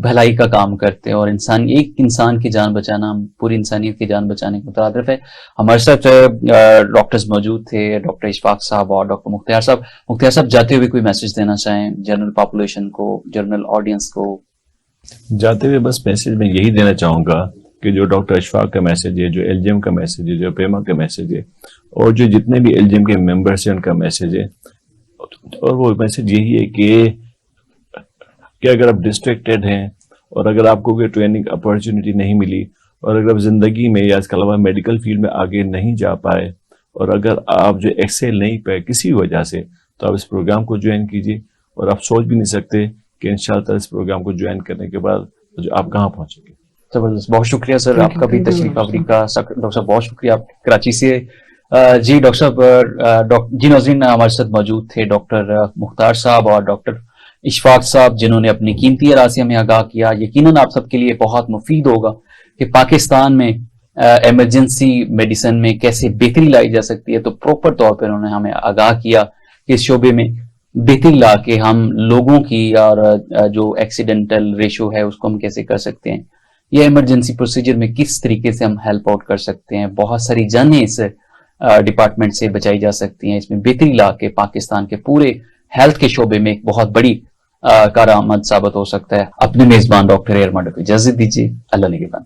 بھلائی کا کام کرتے ہیں, اور ایک انسان کی جان بچانا پوری انسانیت کی جان بچانے کو مترادف ہے. ہمارے ساتھ ڈاکٹرز موجود تھے, ڈاکٹر اشفاق صاحب اور ڈاکٹر مختار صاحب. مختار صاحب جاتے ہوئے کوئی میسج دینا چاہیں جنرل پاپولیشن کو, جنرل آڈینس کو؟ جاتے ہوئے بس میسج میں یہی دینا چاہوں گا کہ جو ڈاکٹر اشفاق کا میسج ہے, جو ایل جی ایم کا میسج ہے, جو پیما کا میسج ہے, اور جو جتنے بھی ایل جی ایم کے ممبرس ہیں ان کا میسج ہے, اور وہ میسج یہی ہے کہ اگر آپ ڈسٹریکٹڈ ہیں اور اگر آپ کو کوئی ٹریننگ اپرچونٹی نہیں ملی, اور اگر آپ زندگی میں یا اس کے علاوہ میڈیکل فیلڈ میں آگے نہیں جا پائے, اور اگر آپ جو ایکسل نہیں پائے کسی وجہ سے, تو آپ اس پروگرام کو جوائن کیجیے. اور آپ سوچ بھی نہیں سکتے کہ انشاءاللہ اس پروگرام کو جوائن کرنے کے بعد جو آپ کہاں پہنچیں گے. زبردست, بہت شکریہ سر آپ کا بھی تشریف آوری کا. ڈاکٹر صاحب بہت شکریہ, آپ کراچی سے. جی ڈاکٹر صاحب, جی ناظرین ہمارے ساتھ موجود تھے ڈاکٹر مختار صاحب اور ڈاکٹر اشفاق صاحب, جنہوں نے اپنی قیمتی اراضی ہمیں آگاہ کیا. یقیناً آپ سب کے لیے بہت مفید ہوگا کہ پاکستان میں ایمرجنسی میڈیسن میں کیسے بہتری لائی جا سکتی ہے. تو پراپر طور پر انہوں نے ہمیں آگاہ کیا کہ اس شعبے میں بہتری لا کے ہم لوگوں کی اور جو ایکسیڈنٹل ریشو ہے اس کو ہم کیسے کر سکتے ہیں, یہ ایمرجنسی پروسیجر میں کس طریقے سے ہم ہیلپ آؤٹ کر سکتے ہیں. بہت ساری جانیں اس ڈپارٹمنٹ سے بچائی جا سکتی ہیں. اس میں بہتری لا کے پاکستان کے پورے ہیلتھ کے شعبے میں ایک بہت بڑی کارآمد ثابت ہو سکتا ہے. اپنے میزبان ڈاکٹر ارماڈا کو اجازت دیجیے. اللہ نگہبان.